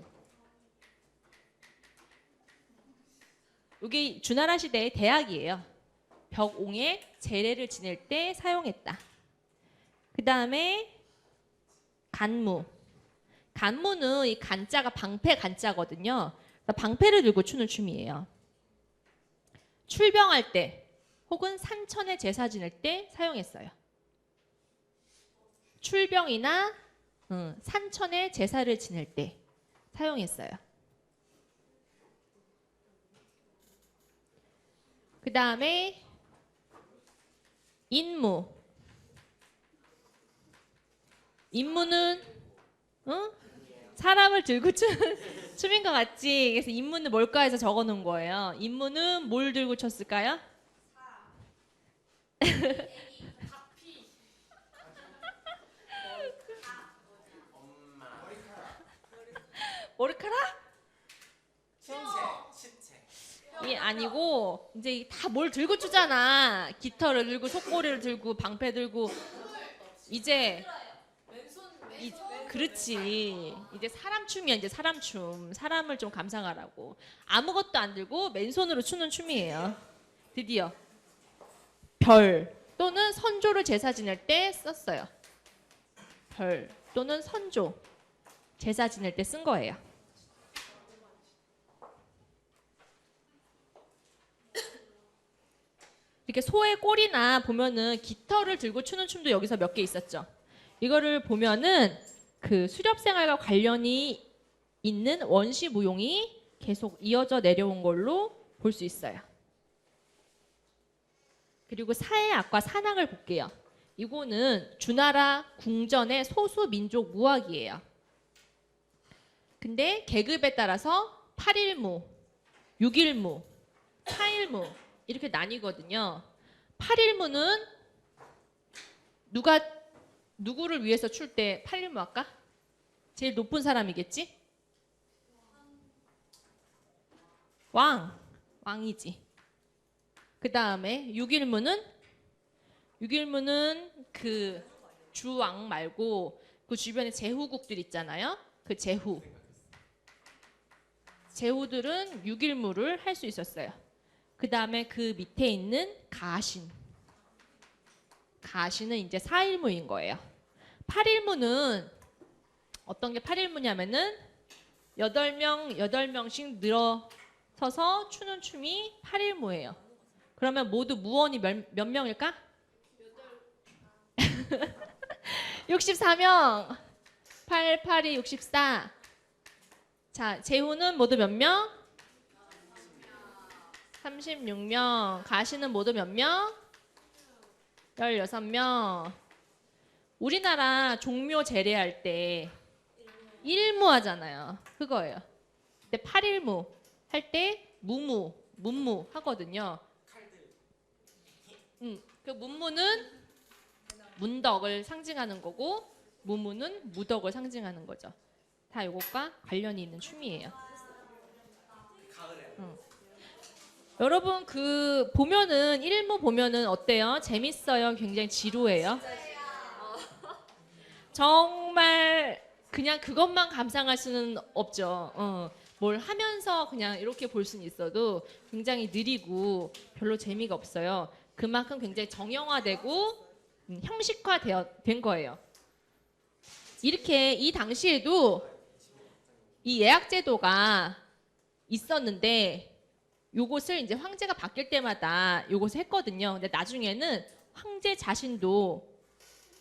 S1: 이게 주나라 시대의 대학이에요. 벽옹에 제례를 지낼 때 사용했다. 그 다음에 간무. 간무는 이 간자가 방패 간자거든요. 방패를 들고 추는 춤이에요. 출병할 때 혹은 산천에 제사 지낼 때 사용했어요. 출병이나 산천에 제사를 지낼 때 사용했어요. 그 다음에 인무. 인무는 사람을 들고 춤인 것 같지? 그래서 인무는 뭘까 해서 적어놓은 거예요. 인무는 뭘 들고 췄을까요? 머리카락? 이게 아니고 이제 다 뭘 들고 추잖아. 깃털을 들고 속꼬리를 들고 방패 들고 이제 그렇지. 이제 사람 춤이야. 이제 사람 춤. 사람을 좀 감상하라고. 아무것도 안 들고 맨손으로 추는 춤이에요. 드디어 별 또는 선조를 제사 지낼 때 썼어요. 별 또는 선조 제사 지낼 때 쓴 거예요. 이렇게 소의 꼬리나 보면은 깃털을 들고 추는 춤도 여기서 몇 개 있었죠. 이거를 보면은 그 수렵 생활과 관련이 있는 원시 무용이 계속 이어져 내려온 걸로 볼 수 있어요. 그리고 사회악과 산악을 볼게요. 이거는 주나라 궁전의 소수 민족 무학이에요. 근데 계급에 따라서 8일무, 6일무, 4일무 이렇게 나뉘거든요. 8일무는 누구를 위해서 출 때 8일무 할까? 제일 높은 사람이겠지? 왕이지. 그 다음에 6일무는 그 주왕 말고 그 주변에 제후국들 있잖아요. 그 제후들은 6일무를 할 수 있었어요. 그 다음에 그 밑에 있는 가신은 이제 4일무인 거예요. 8일무는 어떤 게 8일무냐면은 8명씩 늘어서서 추는 춤이 8일무예요. 그러면 모두 무원이 몇 명일까? 64명. 8, 8이 64. 자, 제후는 모두 몇 명? 36명. 가시는 모두 몇 명? 16명. 우리나라 종묘 제례할 때 1무 하잖아요. 그거예요. 근데 8일무 할 때 문무 하거든요. 그 문무는 문덕을 상징하는 거고 무무는 무덕을 상징하는 거죠. 다 이것과 관련이 있는 춤이에요. 여러분 그 보면은 1무 보면은 어때요? 재밌어요? 굉장히 지루해요? 정말 그냥 그것만 감상할 수는 없죠. 뭘 하면서 그냥 이렇게 볼 수는 있어도 굉장히 느리고 별로 재미가 없어요. 그만큼 굉장히 정형화되고 형식화된 거예요. 이렇게 이 당시에도 이 예약 제도가 있었는데 요것을 이제 황제가 바뀔 때마다 요것을 했거든요. 근데 나중에는 황제 자신도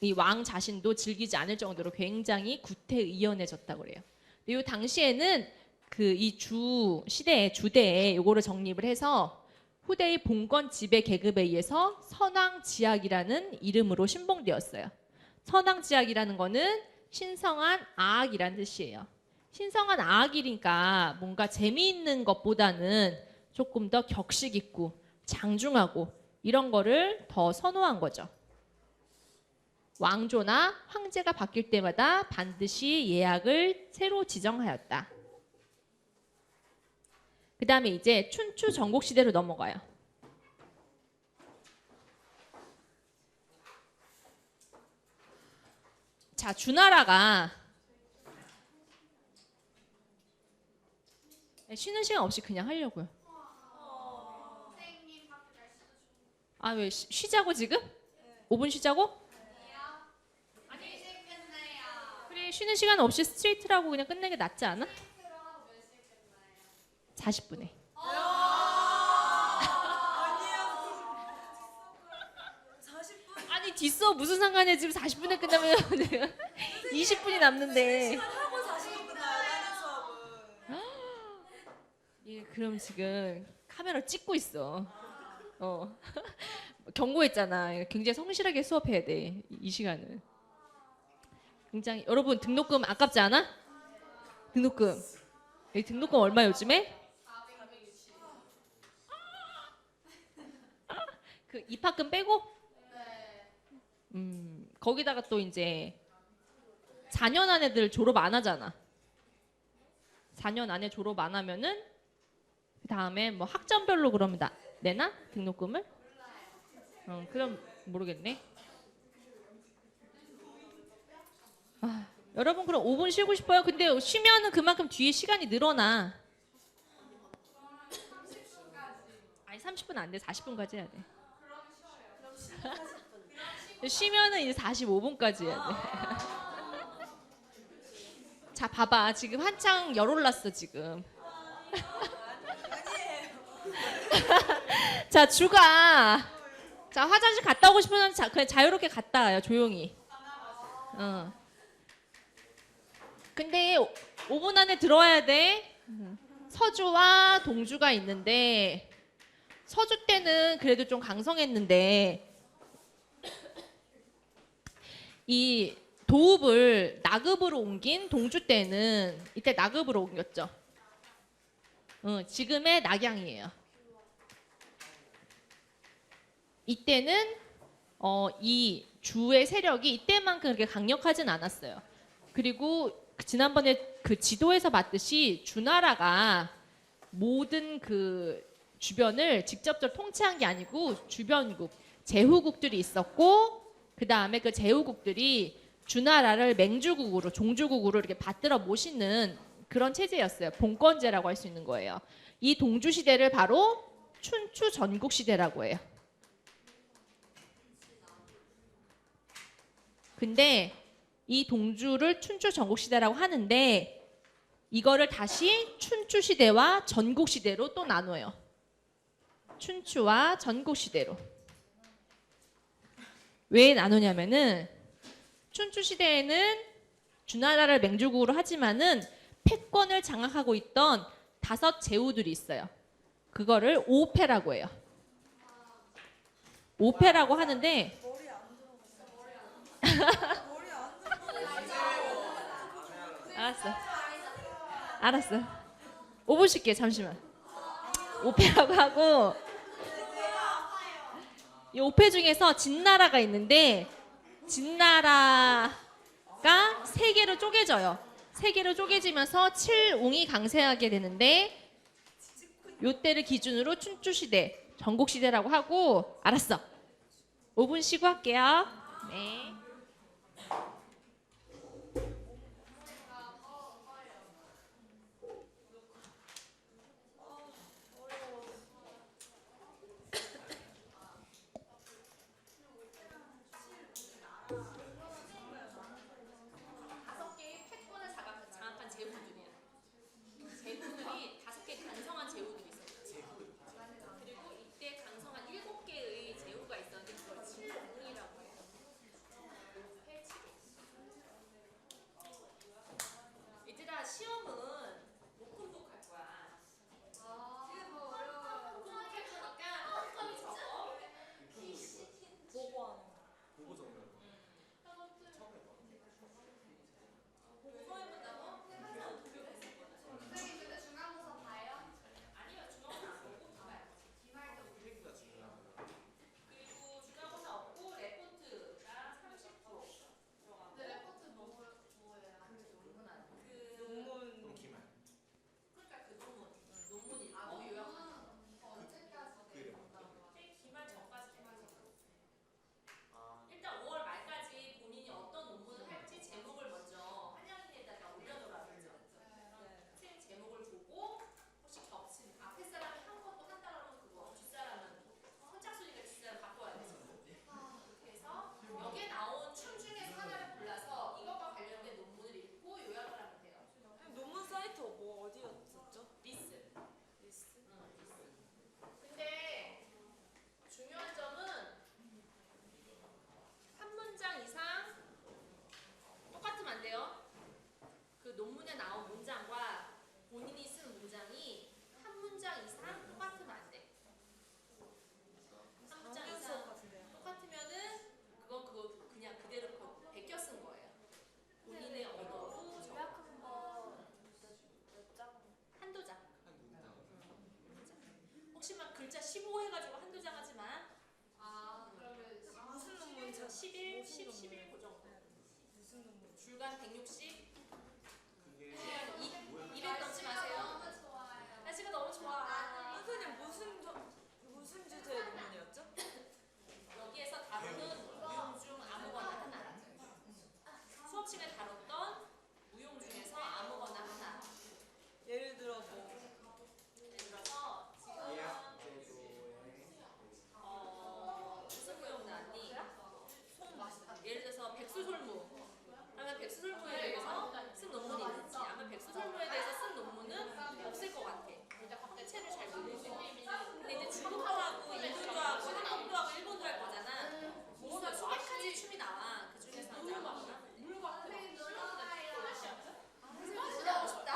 S1: 이 왕 자신도 즐기지 않을 정도로 굉장히 구태의연해졌다고 그래요. 이 당시에는 그 이 주 시대에 주대에 요거를 정립을 해서 후대의 봉건 지배 계급에 의해서 선왕지약이라는 이름으로 신봉되었어요. 선왕지약이라는 거는 신성한 아악이라는 뜻이에요. 신성한 아악이니까 뭔가 재미있는 것보다는 조금 더 격식 있고 장중하고 이런 거를 더 선호한 거죠. 왕조나 황제가 바뀔 때마다 반드시 예약을 새로 지정하였다. 그 다음에 이제 춘추 전국시대로 넘어가요. 자, 주나라가 쉬는 시간 없이 그냥 하려고요. 아, 왜 쉬자고 지금? 5분 쉬자고? 그래, 쉬는 시간 없이 스트레이트라고 그냥 끝내는 게 낫지 않아? 40분에. 아니 뒷수업 무슨 상관이야. 지금 40분에 끝나면 20분이 남는데.
S2: 하고 40분 끝나요, 수업은.
S1: 예, 그럼 지금 카메라 찍고 있어. 경고했잖아. 굉장히 성실하게 수업해야 돼. 이 시간은. 굉장히 여러분 등록금 아깝지 않아? 등록금. 이 등록금 얼마 요즘에? 그 입학금 빼고? 거기다가 또 이제 4년 안에들 졸업 안 하잖아. 4년 안에 졸업 안 하면은 그 다음에 뭐 학점별로 그러면 내나? 등록금을? 그럼 모르겠네. 여러분 그럼 5분 쉬고 싶어요? 근데 쉬면은 그만큼 뒤에 시간이 늘어나. 아니 30분 안 돼. 40분까지 해야 돼. 쉬면은 이제 45분까지 해야 돼. 자, 봐봐. 지금 한창 열 올랐어, 지금. 자, 주가. 자, 화장실 갔다 오고 싶으면 그냥 자유롭게 갔다 와요, 조용히. 근데 5분 안에 들어와야 돼. 서주와 동주가 있는데, 서주 때는 그래도 좀 강성했는데, 이 도읍을 나급으로 옮긴 동주 때는 이때 나급으로 옮겼죠. 지금의 낙양이에요. 이때는 이 주의 세력이 이때만큼 그렇게 강력하진 않았어요. 그리고 지난번에 그 지도에서 봤듯이 주나라가 모든 그 주변을 직접적으로 통치한 게 아니고 주변국, 제후국들이 있었고 그 다음에 그 제후국들이 주나라를 맹주국으로 종주국으로 이렇게 받들어 모시는 그런 체제였어요. 봉건제라고 할 수 있는 거예요. 이 동주 시대를 바로 춘추 전국 시대라고 해요. 근데 이 동주를 춘추 전국 시대라고 하는데 이거를 다시 춘추 시대와 전국 시대로 또 나눠요. 춘추와 전국 시대로. 왜 나누냐면은 춘추 시대에는 주나라를 맹주국으로 하지만은 패권을 장악하고 있던 5 제후들이 있어요. 그거를 오패라고 해요. 오패라고 하는데 알았어. 5분 쉴게. 잠시만. 오패라고 하고 이 오패 중에서 진나라가 있는데 진나라가 3개로 쪼개져요. 3개로 쪼개지면서 칠웅이 강세하게 되는데 요때를 기준으로 춘추시대, 전국시대라고 하고 알았어. 5분 쉬고 할게요. 네. 제후들이 5개 간성한 제후들이 있어요. 시험은 목금독할 거야.
S2: 이게 뭐 어려워요.
S1: 목금독할 거니까 패턴이 적어.
S2: 보고하는 거.
S3: 보고 적는 거. 처음 해봐.
S1: 보고 해본다고? 항상 어떻게 했을 거야?
S4: 선생님 근데 중간고사 봐요?
S1: 아니요, 중간고사 안 보고 봐요.
S4: 기말도
S3: 필기가 중요하다.
S1: 그리고 중간고사 없고 레포트가 30% 들어가고.
S4: 근데 레포트 뭐예요? 그 논문 아니에요?
S1: 그
S3: 그럼 기말.
S1: 그러니까 그 논문 읽고
S4: 아, 논문
S1: 요약하는
S4: 언제까지
S3: 그래요.
S4: 내려온다고
S1: 거. 기말 전까지
S4: 기말
S1: 해요.
S4: 전까지.
S3: 아,
S1: 일단 5월 말까지 본인이 어떤 논문을 할지 제목을 먼저 한양인에다가 올려놓으라 그러죠.
S4: 네.
S1: 선생님 제목을 보고 혹시 겹친 앞에 사람이 한 것도 한다 그러면 그거 뒷사람은 선착순이니까 뒷사람 바꿔야 되죠. 그렇게 해서 여기에 나온 춤 중에서 하나를 골라서 이것과 관련된 논문을 읽고 요약을 하면 돼요.
S2: 논문 사이트 뭐 어디였었죠?
S1: 리스.
S2: 리스.
S1: 리스. 근데 중요한 점은 한 문장 이상 똑같으면 안 돼요. 그 논문에 나온 문장과 본인이 쓴 문장이 한 문장 이상 똑같으면 안 돼. 한 문장
S2: 4년 수업
S1: 이상
S2: 같은데요.
S1: 똑같으면은 그거 그냥 그대로 베껴 쓴 거예요. 본인의 언어로
S2: 요약한 거몇 장?
S1: 한두 장.
S3: 한 문장.
S1: 혹시 막 글자 15 해가지고 한두 장 하지 마.
S4: 아 그러면
S2: 무슨 논문이죠?
S1: 11,
S2: 무슨
S1: 10,
S2: 논문?
S1: 11 그 정도.
S2: 무슨 논문?
S1: 줄간 160.
S3: 그게
S1: 그냥
S3: 뭐야?
S1: 200 넘지 마세요.
S4: 너무 좋아요.
S1: 날씨가 너무 좋아.
S2: 선생님 무슨 주제의 논문이었죠?
S1: 여기에서 다루는 무용 중 아무거나 하나. 수업 시간에 다뤘던 무용 중에서 아무거나 하나.
S2: 예를 들어 뭐
S1: 예를 들어서 지금
S3: 예약 제도의
S1: 무슨 무용 나왔니? 예를 들어서 백수솔무. 그러면 백수솔무에 대해서 쓴 논문이 있는지 아마 백수솔무에 대해서 쓴 논문은 없을 것 같아. 자체를 잘 모르고. 근데 이제 중국어하고 인도하고 한국어하고 일본도 할 거잖아. 그래서 수백 가지 춤이 나와. 그 중에서 이제 아무거나.
S4: 선생님 놀러가요.
S1: 놀라고 싶다.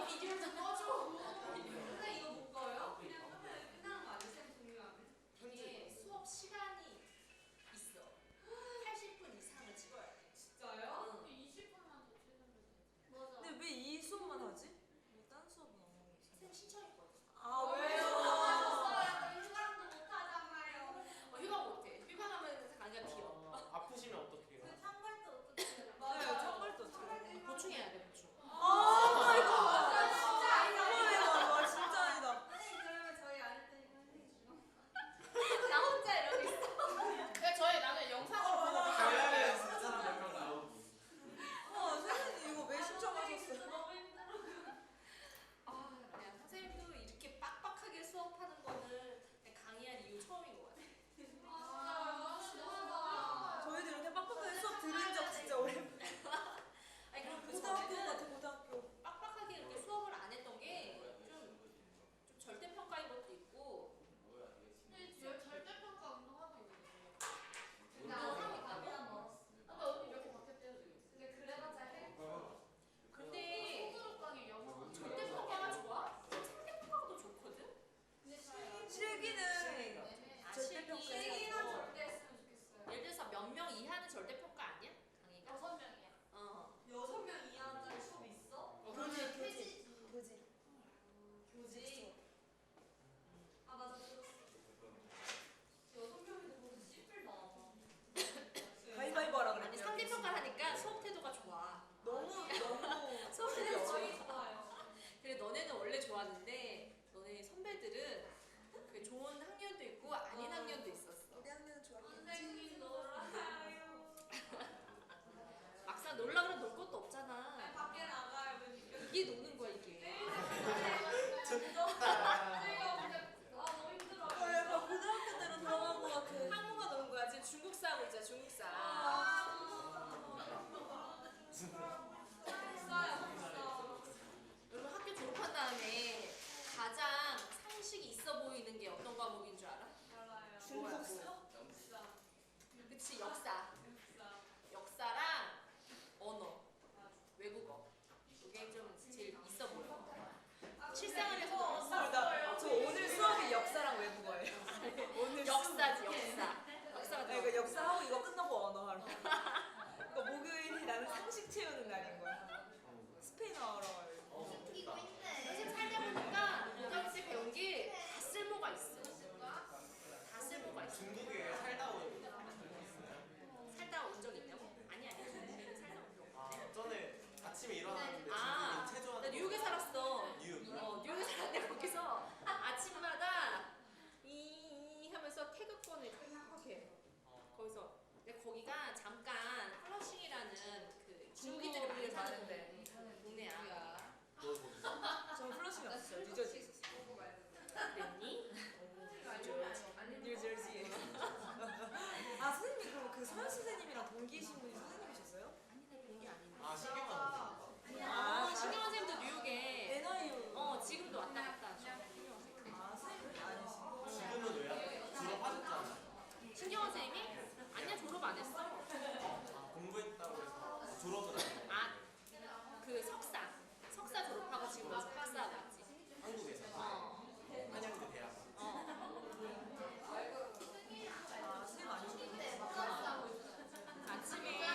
S1: 비디오 좀 꺼줘.
S4: 선생님 이거 못 꺼요? 그냥 하면 끝나는 거 아니에요? 쌤 종료하면?
S1: 이게 수업 시간이 있어. 80분 이상을 찍어야 돼.
S4: 진짜요?
S1: 응.
S4: 20분만 더 찍으면 되지. 맞아.
S2: 근데 왜 이 수업만 하지? 왜딴 수업은 안 하고 있어?
S1: 쌤 신청했거든.
S2: 아
S4: 왜요? 휴가도 못 하잖아요.
S1: 휴가 못해. 휴가 가면 강의가 길어.
S3: 아프시면 어떡해요?
S4: 그 창갈도 어떻게 해요?
S2: 맞아요. 첫발도 어떻게?
S1: 보충해야 돼, 보충.
S2: 아
S4: 진짜 아니다.
S2: 와 진짜 아니다.
S4: 선생님 그러면 저희 안 때니까 선생님 주로.
S1: 나 혼자 이러고 있어. 그러니까 저희 나는 영상으로 보고
S3: 가면은 진짜 몇명 나오고.
S2: 선생님 이거 왜 신청하셨어요?
S1: 너무 힘들어. 아, 그냥 선생님도 이렇게 빡빡하게 수업하는 거는 강의한 이후 처음인 것 같아.
S4: 아, 진짜.
S2: 저희도 이렇게 빡빡하게 수업 들은 적 진짜 오랜만에.
S1: 아니 그럼 그
S2: 고등학교
S1: 전에는
S2: 같은 고등학교.
S1: 빡빡하게 이렇게 수업을 안 했던 게 좀 절대평가인 것도 있고
S4: 근데 절대평가 운동하고 있는데. 근데
S1: 운동하고
S4: 안
S1: 있다고?
S4: 멀었어. 근데 언니 이렇게 바뀌었대요. 근데 그래봤자 해.
S1: 근데
S4: 소그룹 강의 영어.
S1: 절대평가가 좋아? 상대평가가 더 좋거든?
S4: 근데
S2: 실기는
S1: 아,
S2: 절대평가
S4: 실기는
S1: 어.
S4: 절대 했으면 좋겠어요.
S1: 예를 들어서 몇 명 이하는 절대평가 아니야? 강의가?
S4: 6명이야.
S1: 어.
S2: 6명 이하짜리 수업이 있어?
S4: 교지.
S2: 교지.
S4: 교지. 아 맞아 들었어. 6명인데 거기 씨뿔 나와.
S2: 가위바위보 하라
S1: 아니
S2: 그랬대요.
S1: 상대평가를 하니까 수업 태도가 좋아.
S2: 너무
S1: 수업
S2: 그게
S1: 태도가
S2: 어려워.
S1: 좋아.
S4: 좋아요.
S1: 그래 너네는 원래 좋았는데 너네 선배들은 그 좋은 학년도 있고 아닌 학년도 있었어.
S2: 우리 학년 좋았겠지.
S4: 선생님 놀아요.
S1: 막상 놀라 그러면 놀 것도 없잖아.
S4: 밖에 나가요.
S1: 이게 노는 거야 이게.
S4: 제가 근데 너무 힘들어요.
S2: 약간 고등학교 때로 돌아간 것 같아.
S1: 한국어 노는 거야. 지금 중국사 하고 있잖아 중국사. 여러분 학교 졸업한 다음에 가장 상식이 있어 보이는 게 어떤 과목인 줄 알아?
S4: 알아요.
S2: 중국사?
S4: 역사.
S1: 그치 역사.
S4: 역사.
S1: 역사
S5: 잠깐 플러싱이라는 그 중국인들이 많이
S2: 중국에
S5: 사는
S2: 많은데.
S5: 동네야.
S2: 저 플러싱이 없었어요. 뉴저지 있었어요.
S5: 그랬니?
S2: 뉴저지. 아 선생님 그럼 그 서현 선생님이랑 동기이신 분이 선생님이셨어요?
S5: 동기 아닌데.
S3: 아 신경만
S5: 신경환 쌤도 뉴욕에
S2: NIU.
S5: 지금도 왔다 갔다 하셔.
S2: 아 선생님이 아니시고.
S3: 지금은 왜 졸업하셨잖아.
S5: 신경환 쌤이 아니야 졸업 안 했어.
S3: 아, 공부했다고 해서 졸업은 안 해.
S5: 그 석사 졸업하고 지금 와서 박사 갔지.
S3: 한국에서 한양대 대학.
S2: 아 선생님 아니시고.
S5: 아침에 이제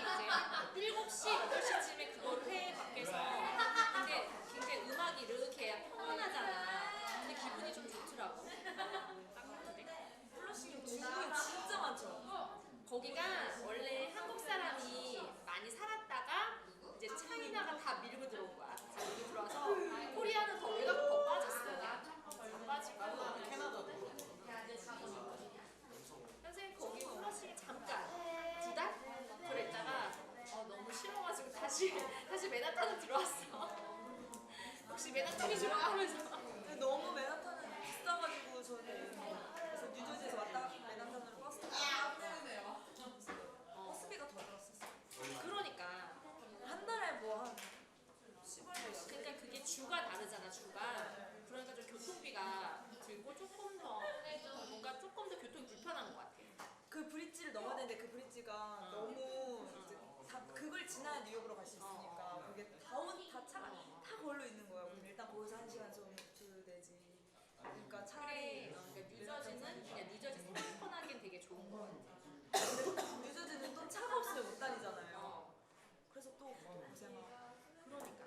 S5: 7시, 8시쯤에 그걸 회 밖에서 근데 굉장히 음악이 이렇게 평온하잖아. 근데 기분이 좀 좋더라고. 딱 같은데?
S2: 플러싱이 중국인 진짜 많죠.
S5: 거기가 원래 한국 사람이 많이 살았다가 이제 차이나가 다 밀고 들어온 거야. 자, 여기 들어와서 코리아는 더 외곽 더 빠졌어. 안 빠지고.
S3: 캐나다도
S5: 선생님 거기 플러싱이 잠깐 2달? 그랬다가 너무 싫어가지고 다시 맨하탄으로 들어왔어. 혹시 맨하탄이 좋아 하면서
S2: 근데 너무 맨하탄은 비싸가지고 저는 그래서 뉴저지에서 왔다 맨하탄으로 버스 타고 버스비가 더 들었었어요.
S5: 그러니까
S2: 한 달에 뭐한 10월
S5: 그러니까 그게 주가 다르잖아 주가. 그러니까 좀 교통비가 들고 조금 더 뭔가 조금 더 교통이 불편한 것 같아.
S2: 그 브릿지를 넘어야 되는데 그 브릿지가 너무 이제 그걸 지나야 뉴욕으로 갈 수 있으니까 그게 다 차가 다 걸려 있는 거야. 그럼 일단 거기서 1시간 정도 되지. 그러니까 차라리
S5: 그러니까 뉴저지는 그냥 뉴저지 편하긴 되게 좋은 것 같아.
S2: 뉴저지는 또 차가 없으면 못 다니잖아요. 그래서 또 고생하고.
S5: 그러니까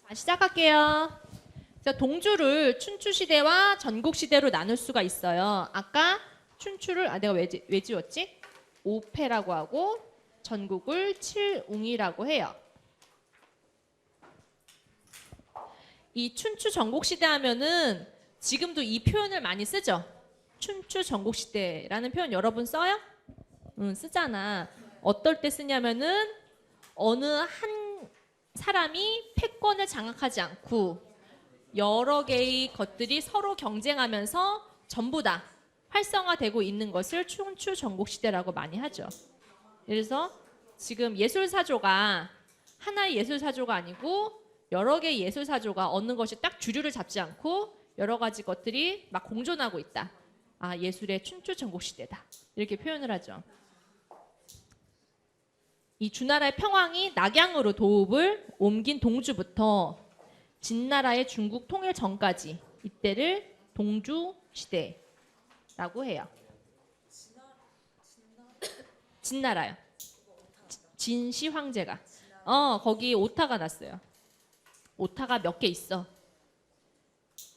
S1: 자, 시작할게요. 자, 동주를 춘추 시대와 전국 시대로 나눌 수가 있어요. 아까 춘추를 내가 왜 지웠지? 5패라고 하고 전국을 7웅이라고 해요. 이 춘추 전국 시대 하면은 지금도 이 표현을 많이 쓰죠. 춘추 전국 시대라는 표현 여러분 써요? 응, 쓰잖아. 어떨 때 쓰냐면은 어느 한 사람이 패권을 장악하지 않고 여러 개의 것들이 서로 경쟁하면서 전부 다 활성화되고 있는 것을 춘추 전국 시대라고 많이 하죠. 그래서 지금 예술 사조가 하나의 예술 사조가 아니고 여러 개의 예술 사조가 어느 것이 딱 주류를 잡지 않고 여러 가지 것들이 막 공존하고 있다. 아, 예술의 춘추 전국 시대다. 이렇게 표현을 하죠. 이 주나라의 평왕이 낙양으로 도읍을 옮긴 동주부터 진나라의 중국 통일 전까지 이때를 동주 시대라고 해요. 진나라요. 진시 황제가. 거기 오타가 났어요. 오타가 몇 개 있어.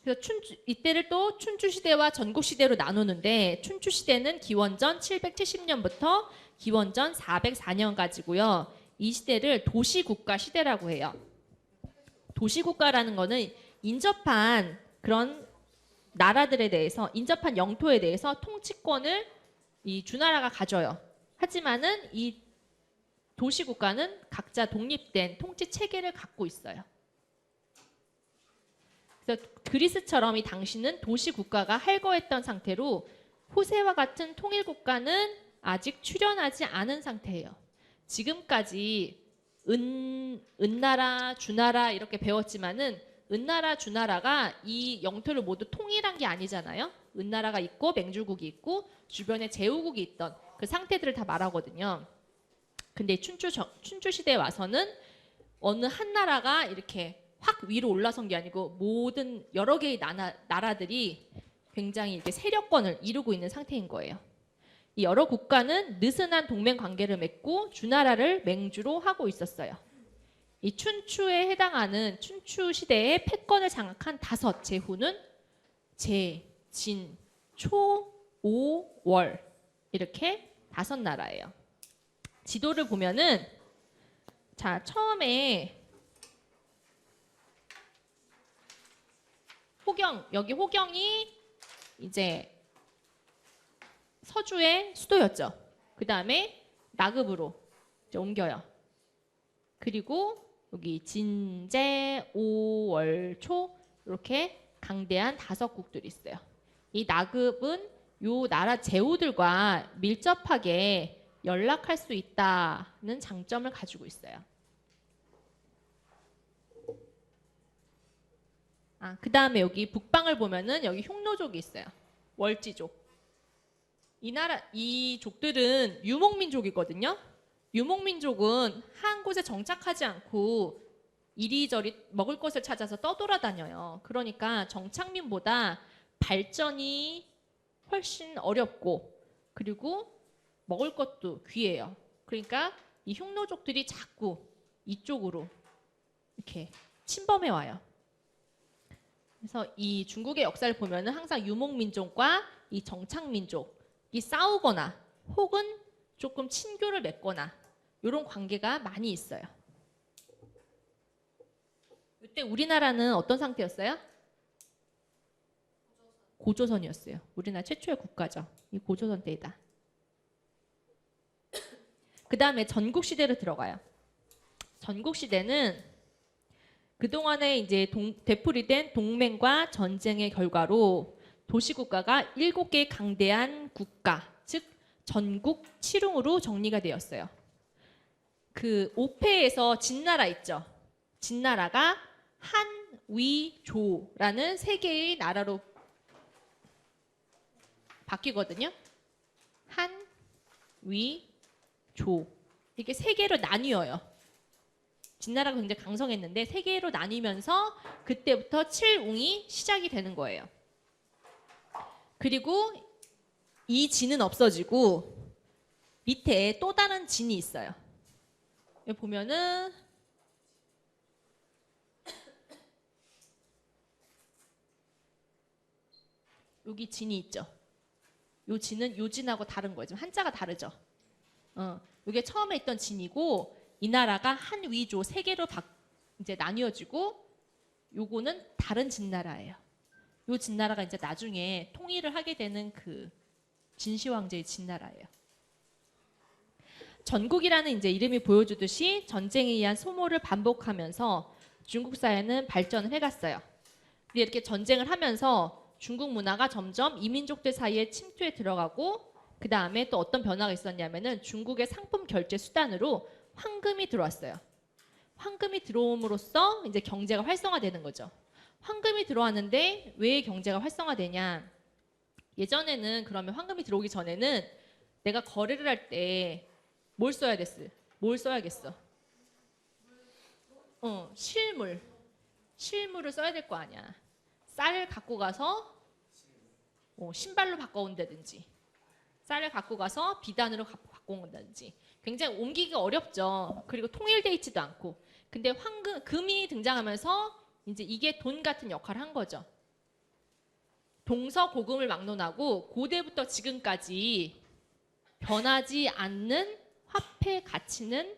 S1: 그래서 이때를 또 춘추 시대와 전국 시대로 나누는데 춘추 시대는 기원전 770년부터 기원전 404년까지고요. 이 시대를 도시국가 시대라고 해요. 도시국가라는 거는 인접한 그런 나라들에 대해서 인접한 영토에 대해서 통치권을 이 주나라가 가져요. 하지만은 이 도시국가는 각자 독립된 통치 체계를 갖고 있어요. 그래서 그리스처럼 이 당시는 도시국가가 할거했던 상태로 호세와 같은 통일국가는 아직 출현하지 않은 상태예요. 지금까지 은나라, 주나라 이렇게 배웠지만은 은나라, 주나라가 이 영토를 모두 통일한 게 아니잖아요. 은나라가 있고 맹주국이 있고 주변에 제후국이 있던 그 상태들을 다 말하거든요. 근데 춘추 시대에 와서는 어느 한 나라가 이렇게 확 위로 올라선 게 아니고 모든 여러 개의 나라들이 굉장히 이렇게 세력권을 이루고 있는 상태인 거예요. 이 여러 국가는 느슨한 동맹 관계를 맺고 주나라를 맹주로 하고 있었어요. 이 춘추에 해당하는 춘추 시대의 패권을 장악한 5 제후는 제, 진, 초, 오, 월 이렇게 5 나라예요. 지도를 보면은 자 처음에 호경, 여기 호경이 이제 서주의 수도였죠. 그 다음에 나급으로 이제 옮겨요. 그리고 여기 진제, 오, 월, 초 이렇게 강대한 5국들이 있어요. 이 나급은 요 나라 제후들과 밀접하게 연락할 수 있다는 장점을 가지고 있어요. 그 다음에 여기 북방을 보면은 여기 흉노족이 있어요. 월지족. 이 족들은 유목민족이거든요. 유목민족은 한 곳에 정착하지 않고 이리저리 먹을 것을 찾아서 떠돌아다녀요. 그러니까 정착민보다 발전이 훨씬 어렵고 그리고 먹을 것도 귀해요. 그러니까 이 흉노족들이 자꾸 이쪽으로 이렇게 침범해 와요. 그래서 이 중국의 역사를 보면은 항상 유목민족과 이 정착민족이 싸우거나 혹은 조금 친교를 맺거나 이런 관계가 많이 있어요. 이때 우리나라는 어떤 상태였어요? 고조선이었어요. 우리나라 최초의 국가죠. 이 고조선 때이다. 그 다음에 전국시대로 들어가요. 전국시대는 그동안에 이제 되풀이된 동맹과 전쟁의 결과로 도시국가가 7개의 강대한 국가, 즉 전국 칠웅으로 정리가 되었어요. 그 오패에서 진나라 있죠. 진나라가 한, 위, 조라는 3개의 나라로 바뀌거든요. 한, 위, 조. 이게 3개로 나뉘어요. 진나라가 굉장히 강성했는데 3개로 나뉘면서 그때부터 칠웅이 시작이 되는 거예요. 그리고 이 진은 없어지고 밑에 또 다른 진이 있어요. 여기 보면은 여기 진이 있죠. 요 진은 요 진하고 다른 거예요. 지금 한자가 다르죠. 이게 처음에 있던 진이고 이 나라가 한 위조 3개로 이제 나뉘어지고 요거는 다른 진나라예요. 요 진나라가 이제 나중에 통일을 하게 되는 그 진시 황제의 진나라예요. 전국이라는 이제 이름이 보여주듯이 전쟁에 의한 소모를 반복하면서 중국 사회는 발전을 해갔어요. 근데 이렇게 전쟁을 하면서 중국 문화가 점점 이민족들 사이에 침투해 들어가고 그 다음에 또 어떤 변화가 있었냐면은 중국의 상품 결제 수단으로 황금이 들어왔어요. 황금이 들어옴으로써 이제 경제가 활성화되는 거죠. 황금이 들어왔는데 왜 경제가 활성화되냐? 예전에는 그러면 황금이 들어오기 전에는 내가 거래를 할 때 뭘 써야 됐어? 뭘 써야겠어? 실물. 실물을 써야 될 거 아니야. 쌀을 갖고 가서 신발로 바꿔온다든지 쌀을 갖고 가서 비단으로 갖고 온다든지 굉장히 옮기기가 어렵죠. 그리고 통일돼 있지도 않고. 근데 금이 등장하면서 이제 이게 돈 같은 역할을 한 거죠. 동서고금을 막론하고 고대부터 지금까지 변하지 않는 화폐 가치는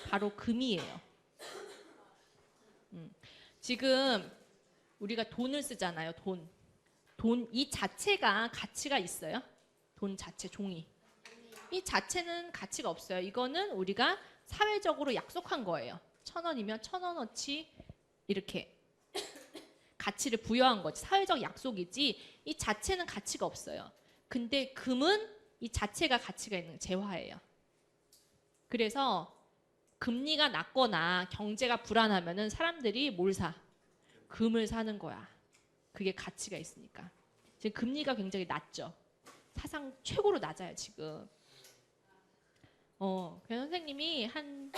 S1: 바로 금이에요. 지금 우리가 돈을 쓰잖아요. 돈 이 자체가 가치가 있어요? 돈 자체, 종이. 이 자체는 가치가 없어요. 이거는 우리가 사회적으로 약속한 거예요. 1,000원이면 1,000원어치 이렇게 가치를 부여한 거지. 사회적 약속이지 이 자체는 가치가 없어요. 근데 금은 이 자체가 가치가 있는 재화예요. 그래서 금리가 낮거나 경제가 불안하면은 사람들이 뭘 사? 금을 사는 거야. 그게 가치가 있으니까. 지금 금리가 굉장히 낮죠. 사상 최고로 낮아요, 지금. 그래서 선생님이 한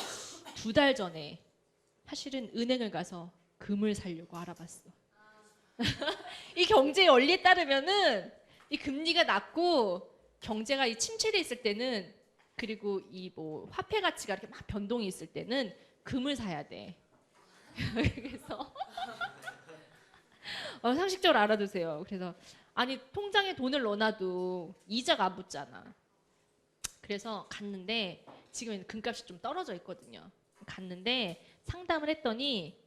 S1: 2달 전에 사실은 은행을 가서 금을 사려고 알아봤어. 이 경제의 원리에 따르면은 이 금리가 낮고 경제가 이 침체돼 있을 때는 그리고 이 뭐 화폐 가치가 이렇게 막 변동이 있을 때는 금을 사야 돼. 그래서 상식적으로 알아두세요. 그래서 아니 통장에 돈을 넣어놔도 이자가 안 붙잖아. 그래서 갔는데 지금 금값이 좀 떨어져 있거든요. 갔는데 상담을 했더니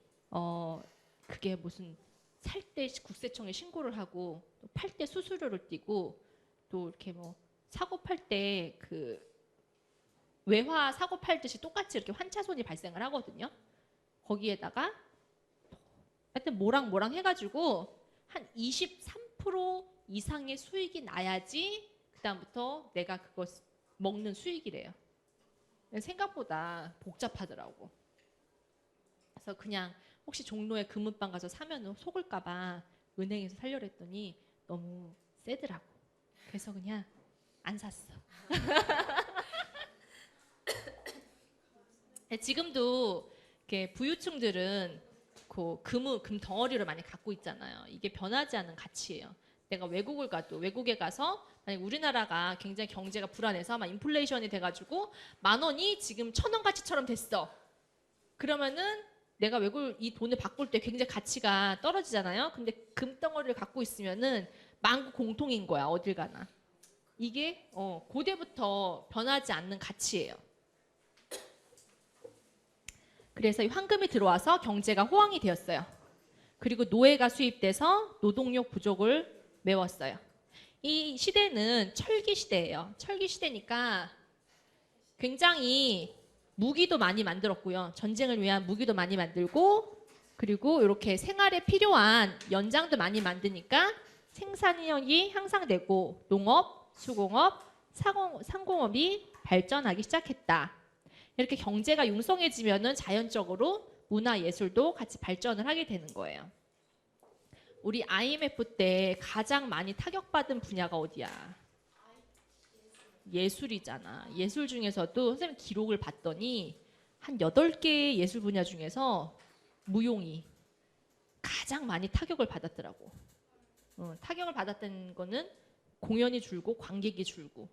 S1: 그게 무슨 살 때 국세청에 신고를 하고 또 팔 때 수수료를 떼고 또 이렇게 뭐 사고 팔 때 그 외화 사고 팔듯이 똑같이 이렇게 환차손이 발생을 하거든요. 거기에다가 하여튼 모랑 해가지고 한 23% 이상의 수익이 나야지 그다음부터 내가 그거 먹는 수익이래요. 생각보다 복잡하더라고. 그래서 그냥 혹시 종로에 금은방 가서 사면 속을까봐 은행에서 살려고 했더니 너무 세더라고. 그래서 그냥 안 샀어. 지금도 이렇게 부유층들은 그 금 덩어리를 많이 갖고 있잖아요. 이게 변하지 않는 가치예요. 내가 외국을 가도 외국에 가서 만약 우리나라가 굉장히 경제가 불안해서 막 인플레이션이 돼가지고 10,000원이 지금 1,000원 가치처럼 됐어. 그러면은 내가 외국 이 돈을 바꿀 때 굉장히 가치가 떨어지잖아요. 근데 금덩어리를 갖고 있으면은 만국 공통인 거야. 어딜 가나. 이게 고대부터 변하지 않는 가치예요. 그래서 이 황금이 들어와서 경제가 호황이 되었어요. 그리고 노예가 수입돼서 노동력 부족을 메웠어요. 이 시대는 철기 시대예요. 철기 시대니까 굉장히 무기도 많이 만들었고요. 전쟁을 위한 무기도 많이 만들고 그리고 이렇게 생활에 필요한 연장도 많이 만드니까 생산력이 향상되고 농업, 수공업, 상공업이 발전하기 시작했다. 이렇게 경제가 융성해지면은 자연적으로 문화 예술도 같이 발전을 하게 되는 거예요. 우리 IMF 때 가장 많이 타격받은 분야가 어디야? 예술이잖아. 예술 중에서도 선생님 기록을 봤더니 한 8개의 예술 분야 중에서 무용이 가장 많이 타격을 받았더라고. 타격을 받았다는 거는 공연이 줄고 관객이 줄고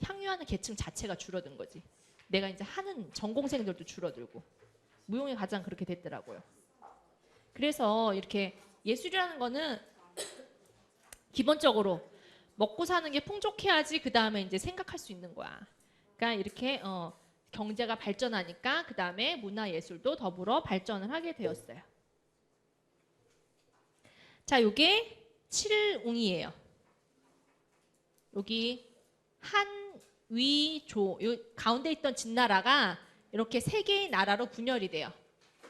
S1: 향유하는 계층 자체가 줄어든 거지. 내가 이제 하는 전공생들도 줄어들고 무용이 가장 그렇게 됐더라고요. 그래서 이렇게 예술이라는 거는 기본적으로 먹고 사는 게 풍족해야지 그 다음에 이제 생각할 수 있는 거야. 그러니까 이렇게 경제가 발전하니까 그 다음에 문화 예술도 더불어 발전을 하게 되었어요. 자, 요게 7웅이에요. 여기 한, 위, 조, 요 가운데 있던 진나라가 이렇게 3개의 나라로 분열이 돼요.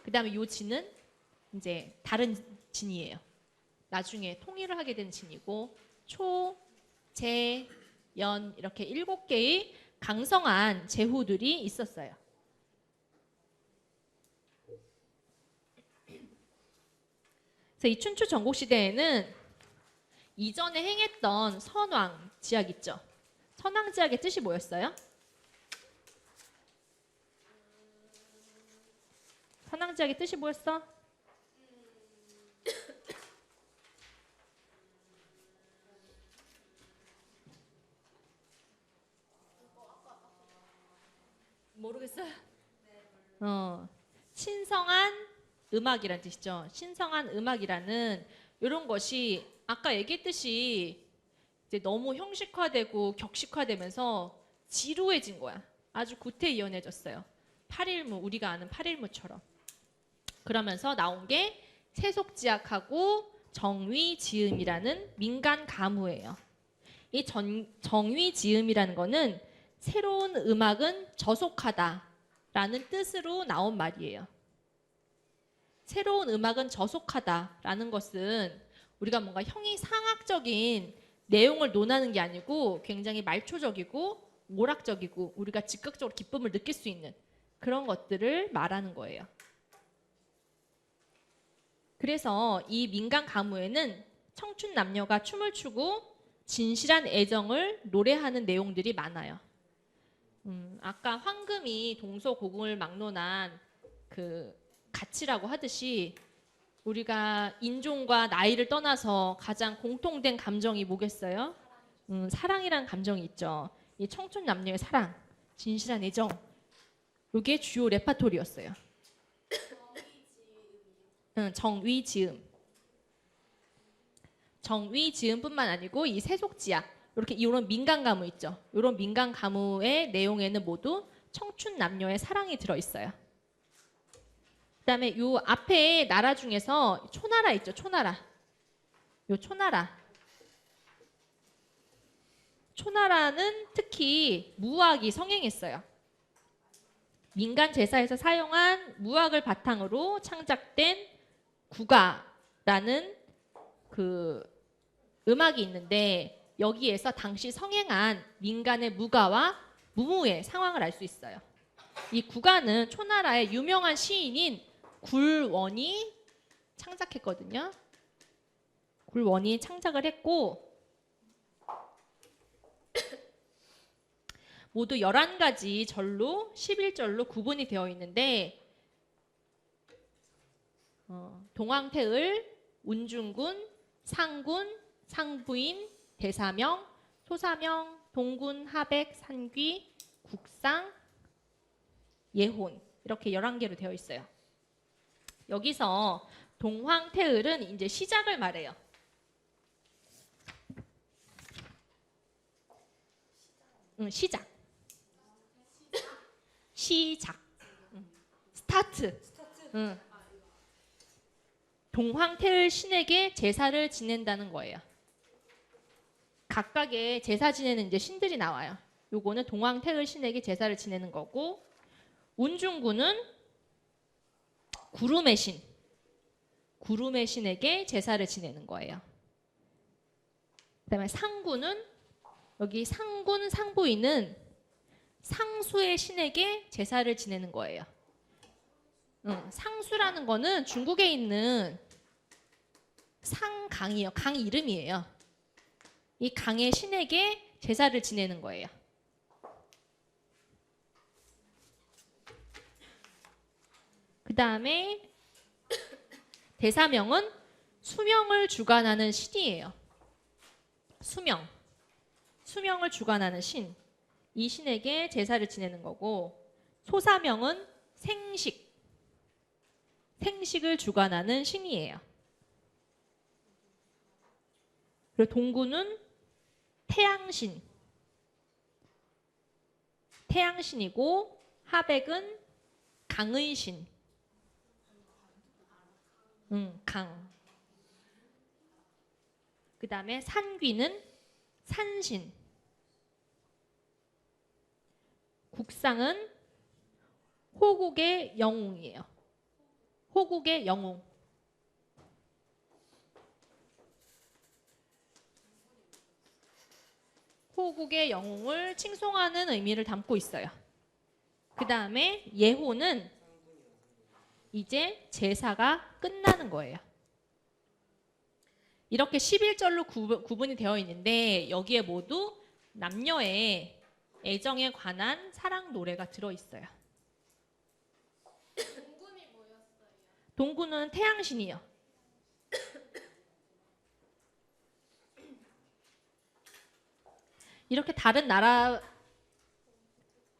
S1: 그 다음에 요 진은 이제 다른 진이에요. 나중에 통일을 하게 된 진이고 초, 제, 연 이렇게 7개의 강성한 제후들이 있었어요. 그래서 이 춘추 전국 시대에는 이전에 행했던 선왕 지약 있죠. 선왕 지약의 뜻이 뭐였어요? 선왕 지약의 뜻이 뭐였어? 모르겠어요. 신성한 음악이란 뜻이죠. 신성한 음악이라는 이런 것이 아까 얘기했듯이 이제 너무 형식화되고 격식화되면서 지루해진 거야. 아주 구태의연해졌어요. 팔일무, 우리가 아는 팔일무처럼. 그러면서 나온 게 세속지약하고 정위지음이라는 민간 가무예요. 이 정위지음이라는 거는 새로운 음악은 저속하다라는 뜻으로 나온 말이에요. 새로운 음악은 저속하다라는 것은 우리가 뭔가 형이상학적인 내용을 논하는 게 아니고 굉장히 말초적이고 오락적이고 우리가 즉각적으로 기쁨을 느낄 수 있는 그런 것들을 말하는 거예요. 그래서 이 민간 가무에는 청춘 남녀가 춤을 추고 진실한 애정을 노래하는 내용들이 많아요. 아까 황금이 동서고금을 막론한 그 가치라고 하듯이 우리가 인종과 나이를 떠나서 가장 공통된 감정이 뭐겠어요? 사랑이란 감정이 있죠. 이 청춘 남녀의 사랑, 진실한 애정, 이게 주요 레파토리였어요. 정위지음. 정위지음뿐만 아니고 이 세속지약, 이렇게 이런 민간 가무 있죠. 이런 민간 가무의 내용에는 모두 청춘 남녀의 사랑이 들어 있어요. 그다음에 요 앞에 나라 중에서 초나라 있죠. 초나라. 요 초나라는 특히 무학이 성행했어요. 민간 제사에서 사용한 무학을 바탕으로 창작된 국가라는 그 음악이 있는데 여기에서 당시 성행한 민간의 무가와 무무의 상황을 알 수 있어요. 이 국가는 초나라의 유명한 시인인 굴원이 창작했거든요. 굴원이 창작을 했고 모두 11가지 절로 11절로 구분이 되어 있는데 동황태을, 운중군, 상군, 상부인, 대사명, 소사명, 동군, 하백, 산귀, 국상, 예혼 이렇게 11개로 되어 있어요. 여기서 동황태을은 이제 시작을 말해요. 시작. 스타트. 동황태을 신에게 제사를 지낸다는 거예요. 각각의 제사 지내는 이제 신들이 나와요. 요거는 동황태을 신에게 제사를 지내는 거고, 운중군은 구름의 신에게 제사를 지내는 거예요. 그다음에 상군은 여기 상군, 상부인은 상수의 신에게 제사를 지내는 거예요. 상수라는 거는 중국에 있는 상강이요. 강 이름이에요. 이 강의 신에게 제사를 지내는 거예요. 그 다음에 대사명은 수명을 주관하는 신이에요. 수명을 주관하는 신. 이 신에게 제사를 지내는 거고, 소사명은 생식을 주관하는 신이에요. 그리고 동군은 태양신이고, 하백은 강의 신. 강. 그 다음에 산귀는 산신. 국상은 호국의 영웅이에요. 호국의 영웅. 호국의 영웅을 칭송하는 의미를 담고 있어요. 그 다음에 예호는 이제 제사가 끝나는 거예요. 이렇게 11절로 구분이 되어 있는데 여기에 모두 남녀의 애정에 관한 사랑 노래가 들어있어요.
S4: 동군이 뭐였어요?
S1: 동군은 태양신이요. 이렇게 다른 나라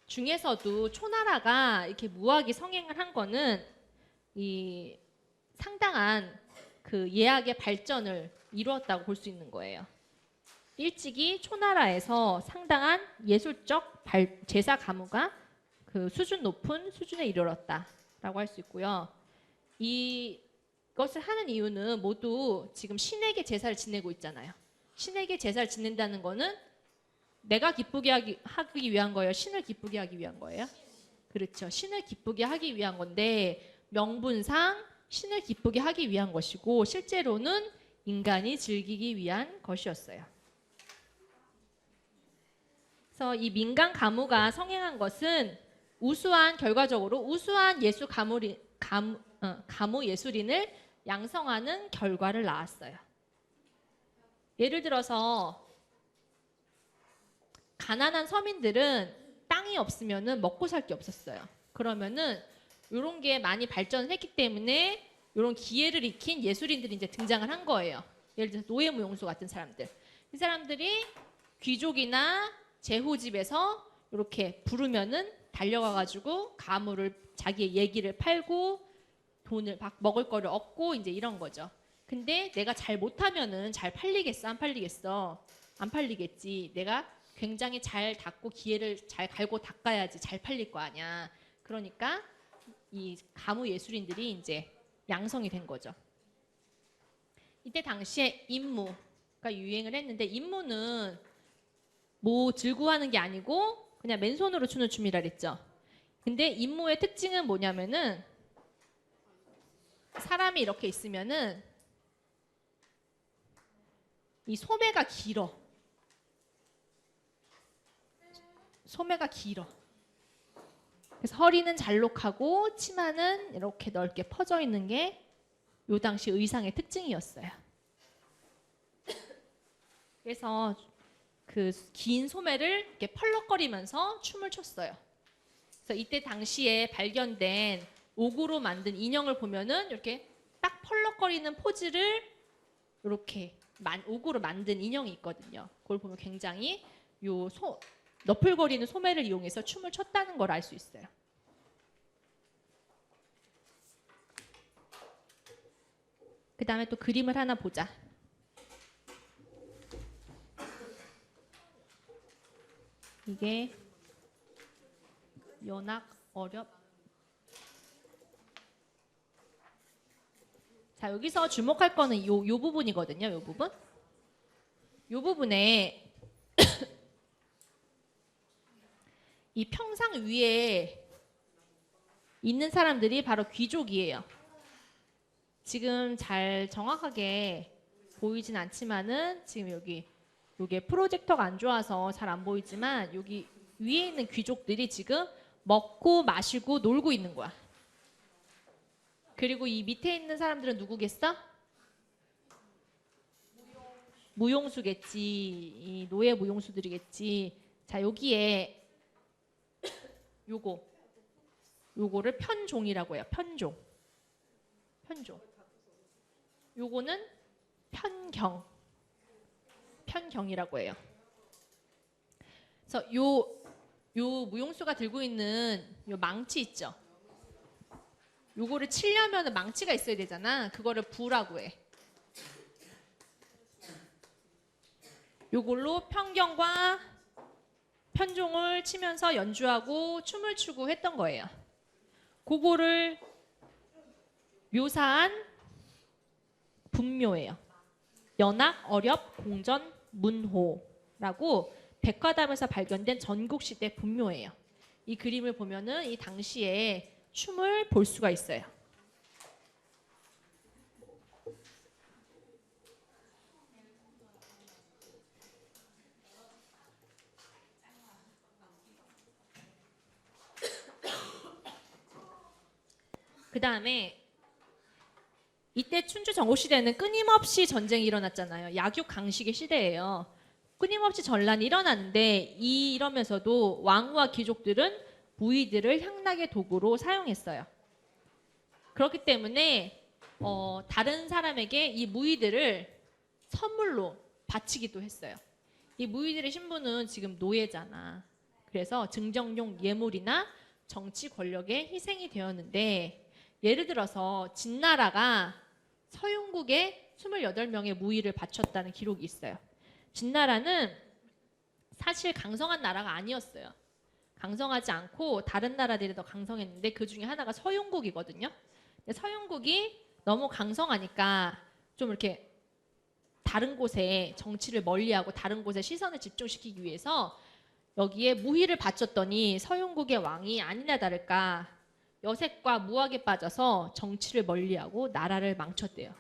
S1: 중에서도 초나라가 이렇게 무학이 성행을 한 거는 이 상당한 그 예학의 발전을 이루었다고 볼 수 있는 거예요. 일찍이 초나라에서 상당한 예술적 제사 가무가 그 수준 높은 수준에 이르렀다라고 할 수 있고요. 이것을 하는 이유는 모두 지금 신에게 제사를 지내고 있잖아요. 신에게 제사를 지낸다는 거는 내가 기쁘게 하기 위한 거예요? 신을 기쁘게 하기 위한 거예요? 그렇죠. 신을 기쁘게 하기 위한 건데 명분상 신을 기쁘게 하기 위한 것이고 실제로는 인간이 즐기기 위한 것이었어요. 그래서 이 민간 가무가 성행한 것은 결과적으로 우수한 가무 예술인을 양성하는 결과를 낳았어요. 예를 들어서 가난한 서민들은 땅이 없으면은 먹고 살 게 없었어요. 그러면은 이런 게 많이 발전했기 때문에 이런 기회를 익힌 예술인들이 이제 등장을 한 거예요. 예를 들어서 노예무용수 같은 사람들. 이 사람들이 귀족이나 제후집에서 이렇게 부르면은 달려가가지고 가무를 자기의 얘기를 팔고 돈을 먹을 거를 얻고 이제 이런 거죠. 근데 내가 잘 못하면은 잘 팔리겠어? 안 팔리겠어? 안 팔리겠지. 내가 굉장히 잘 닦고 기회를 잘 갈고 닦아야지 잘 팔릴 거 아니야. 그러니까 이 가무 예술인들이 이제 양성이 된 거죠. 이때 당시에 임무가 유행을 했는데 임무는 뭐 들고 하는 게 아니고 그냥 맨손으로 추는 춤이라 그랬죠. 근데 임무의 특징은 뭐냐면은 사람이 이렇게 있으면은 이 소매가 길어. 소매가 길어. 그래서 허리는 잘록하고 치마는 이렇게 넓게 퍼져 있는 게 요 당시 의상의 특징이었어요. 그래서 그 긴 소매를 이렇게 펄럭거리면서 춤을 췄어요. 그래서 이때 당시에 발견된 옥으로 만든 인형을 보면은 이렇게 딱 펄럭거리는 포즈를 이렇게 옥으로 만든 인형이 있거든요. 그걸 보면 굉장히 너풀거리는 소매를 이용해서 춤을 췄다는 걸 알 수 있어요. 그 다음에 또 그림을 하나 보자. 이게 연악, 어렵. 자, 여기서 주목할 거는 요 부분이거든요. 요 부분. 요 부분에 이 평상 위에 있는 사람들이 바로 귀족이에요. 지금 잘 정확하게 보이진 않지만은 지금 요게 프로젝터가 안 좋아서 잘 안 보이지만 여기 위에 있는 귀족들이 지금 먹고 마시고 놀고 있는 거야. 그리고 이 밑에 있는 사람들은 누구겠어? 무용수겠지. 이 노예 무용수들이겠지. 자, 여기에 요거를 편종이라고 해요. 편종. 요거는 편경이라고 해요. 그래서 요 무용수가 들고 있는 요 망치 있죠. 요거를 치려면 망치가 있어야 되잖아. 그거를 부라고 해. 요걸로 편경과 편종을 치면서 연주하고 춤을 추고 했던 거예요. 그거를 묘사한 분묘예요. 연악, 어렵, 공전, 문호라고 백화담에서 발견된 전국시대 분묘예요. 이 그림을 보면은 이 당시에 춤을 볼 수가 있어요. 그 다음에 이때 춘추 전국시대는 끊임없이 전쟁이 일어났잖아요. 약육 강식의 시대예요. 끊임없이 전란이 일어났는데 이러면서도 왕후와 귀족들은 무의들을 향락의 도구로 사용했어요. 그렇기 때문에 다른 사람에게 이 무의들을 선물로 바치기도 했어요. 이 무의들의 신분은 지금 노예잖아. 그래서 증정용 예물이나 정치 권력의 희생이 되었는데 예를 들어서 진나라가 서윤국에 28명의 무의를 바쳤다는 기록이 있어요. 진나라는 사실 강성한 나라가 아니었어요. 강성하지 않고 다른 나라들이 더 강성했는데 그 중에 하나가 서윤국이거든요. 근데 서윤국이 너무 강성하니까 좀 이렇게 다른 곳에 정치를 멀리하고 다른 곳에 시선을 집중시키기 위해서 여기에 무의를 바쳤더니 서윤국의 왕이 아니나 다를까 여색과 무학에 빠져서 정치를 멀리하고 나라를 망쳤대요.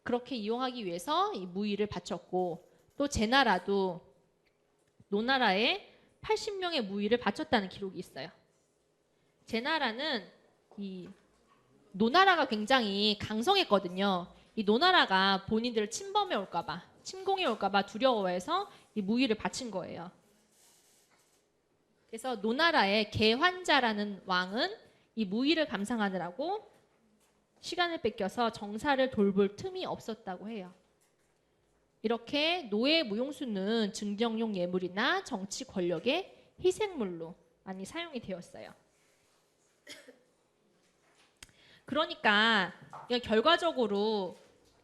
S1: 그렇게 이용하기 위해서 이 무의를 바쳤고 또 제나라도 노나라에 80명의 무의를 바쳤다는 기록이 있어요. 제나라는 이 노나라가 굉장히 강성했거든요. 이 노나라가 본인들을 침범해 올까봐, 침공해 올까봐 두려워해서 이 무의를 바친 거예요. 그래서 노나라의 개환자라는 왕은 이 무의를 감상하느라고 시간을 뺏겨서 정사를 돌볼 틈이 없었다고 해요. 이렇게 노예 무용수는 증정용 예물이나 정치 권력의 희생물로 많이 사용이 되었어요. 그러니까 결과적으로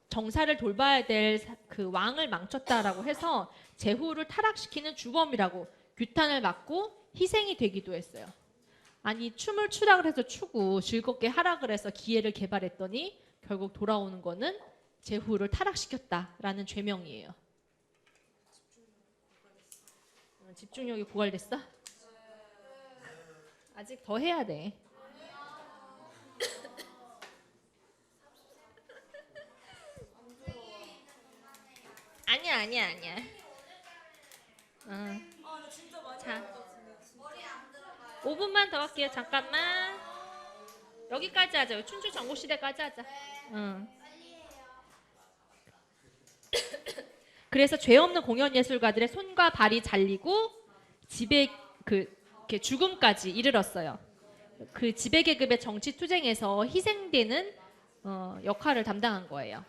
S1: 정사를 돌봐야 될 그 왕을 망쳤다라고 해서 제후를 타락시키는 주범이라고 규탄을 받고 희생이 되기도 했어요. 아니 춤을 추라 그래서 추고 즐겁게 하라 그래서 기회를 개발했더니 결국 돌아오는 거는 제후를 타락시켰다라는 죄명이에요. 집중력이 고갈됐어? 아직 더 해야 돼. 아니야.
S2: 아, 나 진짜 많이
S1: 자.
S2: 것 같은데. 진짜.
S1: 5분만 더 할게요. 잠깐만. 여기까지 하자. 춘추 전국시대까지 하자. 응. 그래서 죄 없는 공연 예술가들의 손과 발이 잘리고 지배 이렇게 죽음까지 이르렀어요. 그 지배 계급의 정치 투쟁에서 희생되는 역할을 담당한 거예요.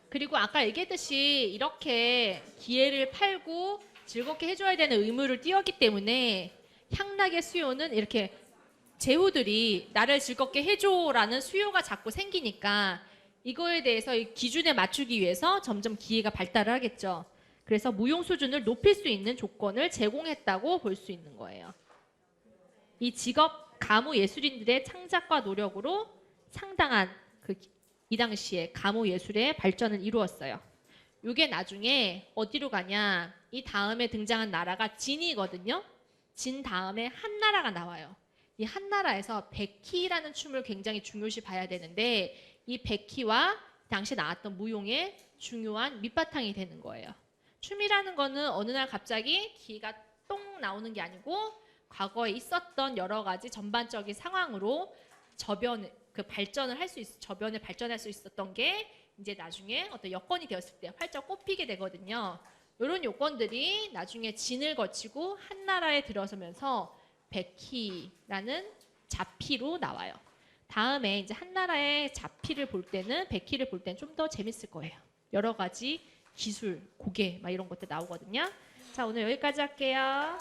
S1: 그리고 아까 얘기했듯이 이렇게 기회를 팔고 즐겁게 해줘야 되는 의무를 띄었기 때문에 향락의 수요는 이렇게 제후들이 나를 즐겁게 해줘라는 수요가 자꾸 생기니까 이거에 대해서 이 기준에 맞추기 위해서 점점 기회가 발달을 하겠죠. 그래서 무용 수준을 높일 수 있는 조건을 제공했다고 볼 수 있는 거예요. 이 직업 가무 예술인들의 창작과 노력으로 상당한 이 당시에 가무 예술의 발전을 이루었어요. 이게 나중에 어디로 가냐? 이 다음에 등장한 나라가 진이거든요. 진 다음에 한나라가 나와요. 이 한나라에서 백희라는 춤을 굉장히 중요시 봐야 되는데 이 백희와 당시 나왔던 무용의 중요한 밑바탕이 되는 거예요. 춤이라는 거는 어느 날 갑자기 기가 똥 나오는 게 아니고 과거에 있었던 여러 가지 전반적인 상황으로 저변을 발전할 수 있었던 게 이제 나중에 어떤 여건이 되었을 때 활짝 꼽히게 되거든요. 이런 요건들이 나중에 진을 거치고 한나라에 들어서면서 백희라는 자피로 나와요. 다음에 이제 한나라의 자피를 볼 때는 백희를 볼 때는 좀 더 재밌을 거예요. 여러 가지 기술, 고개 막 이런 것들 나오거든요. 자, 오늘 여기까지 할게요.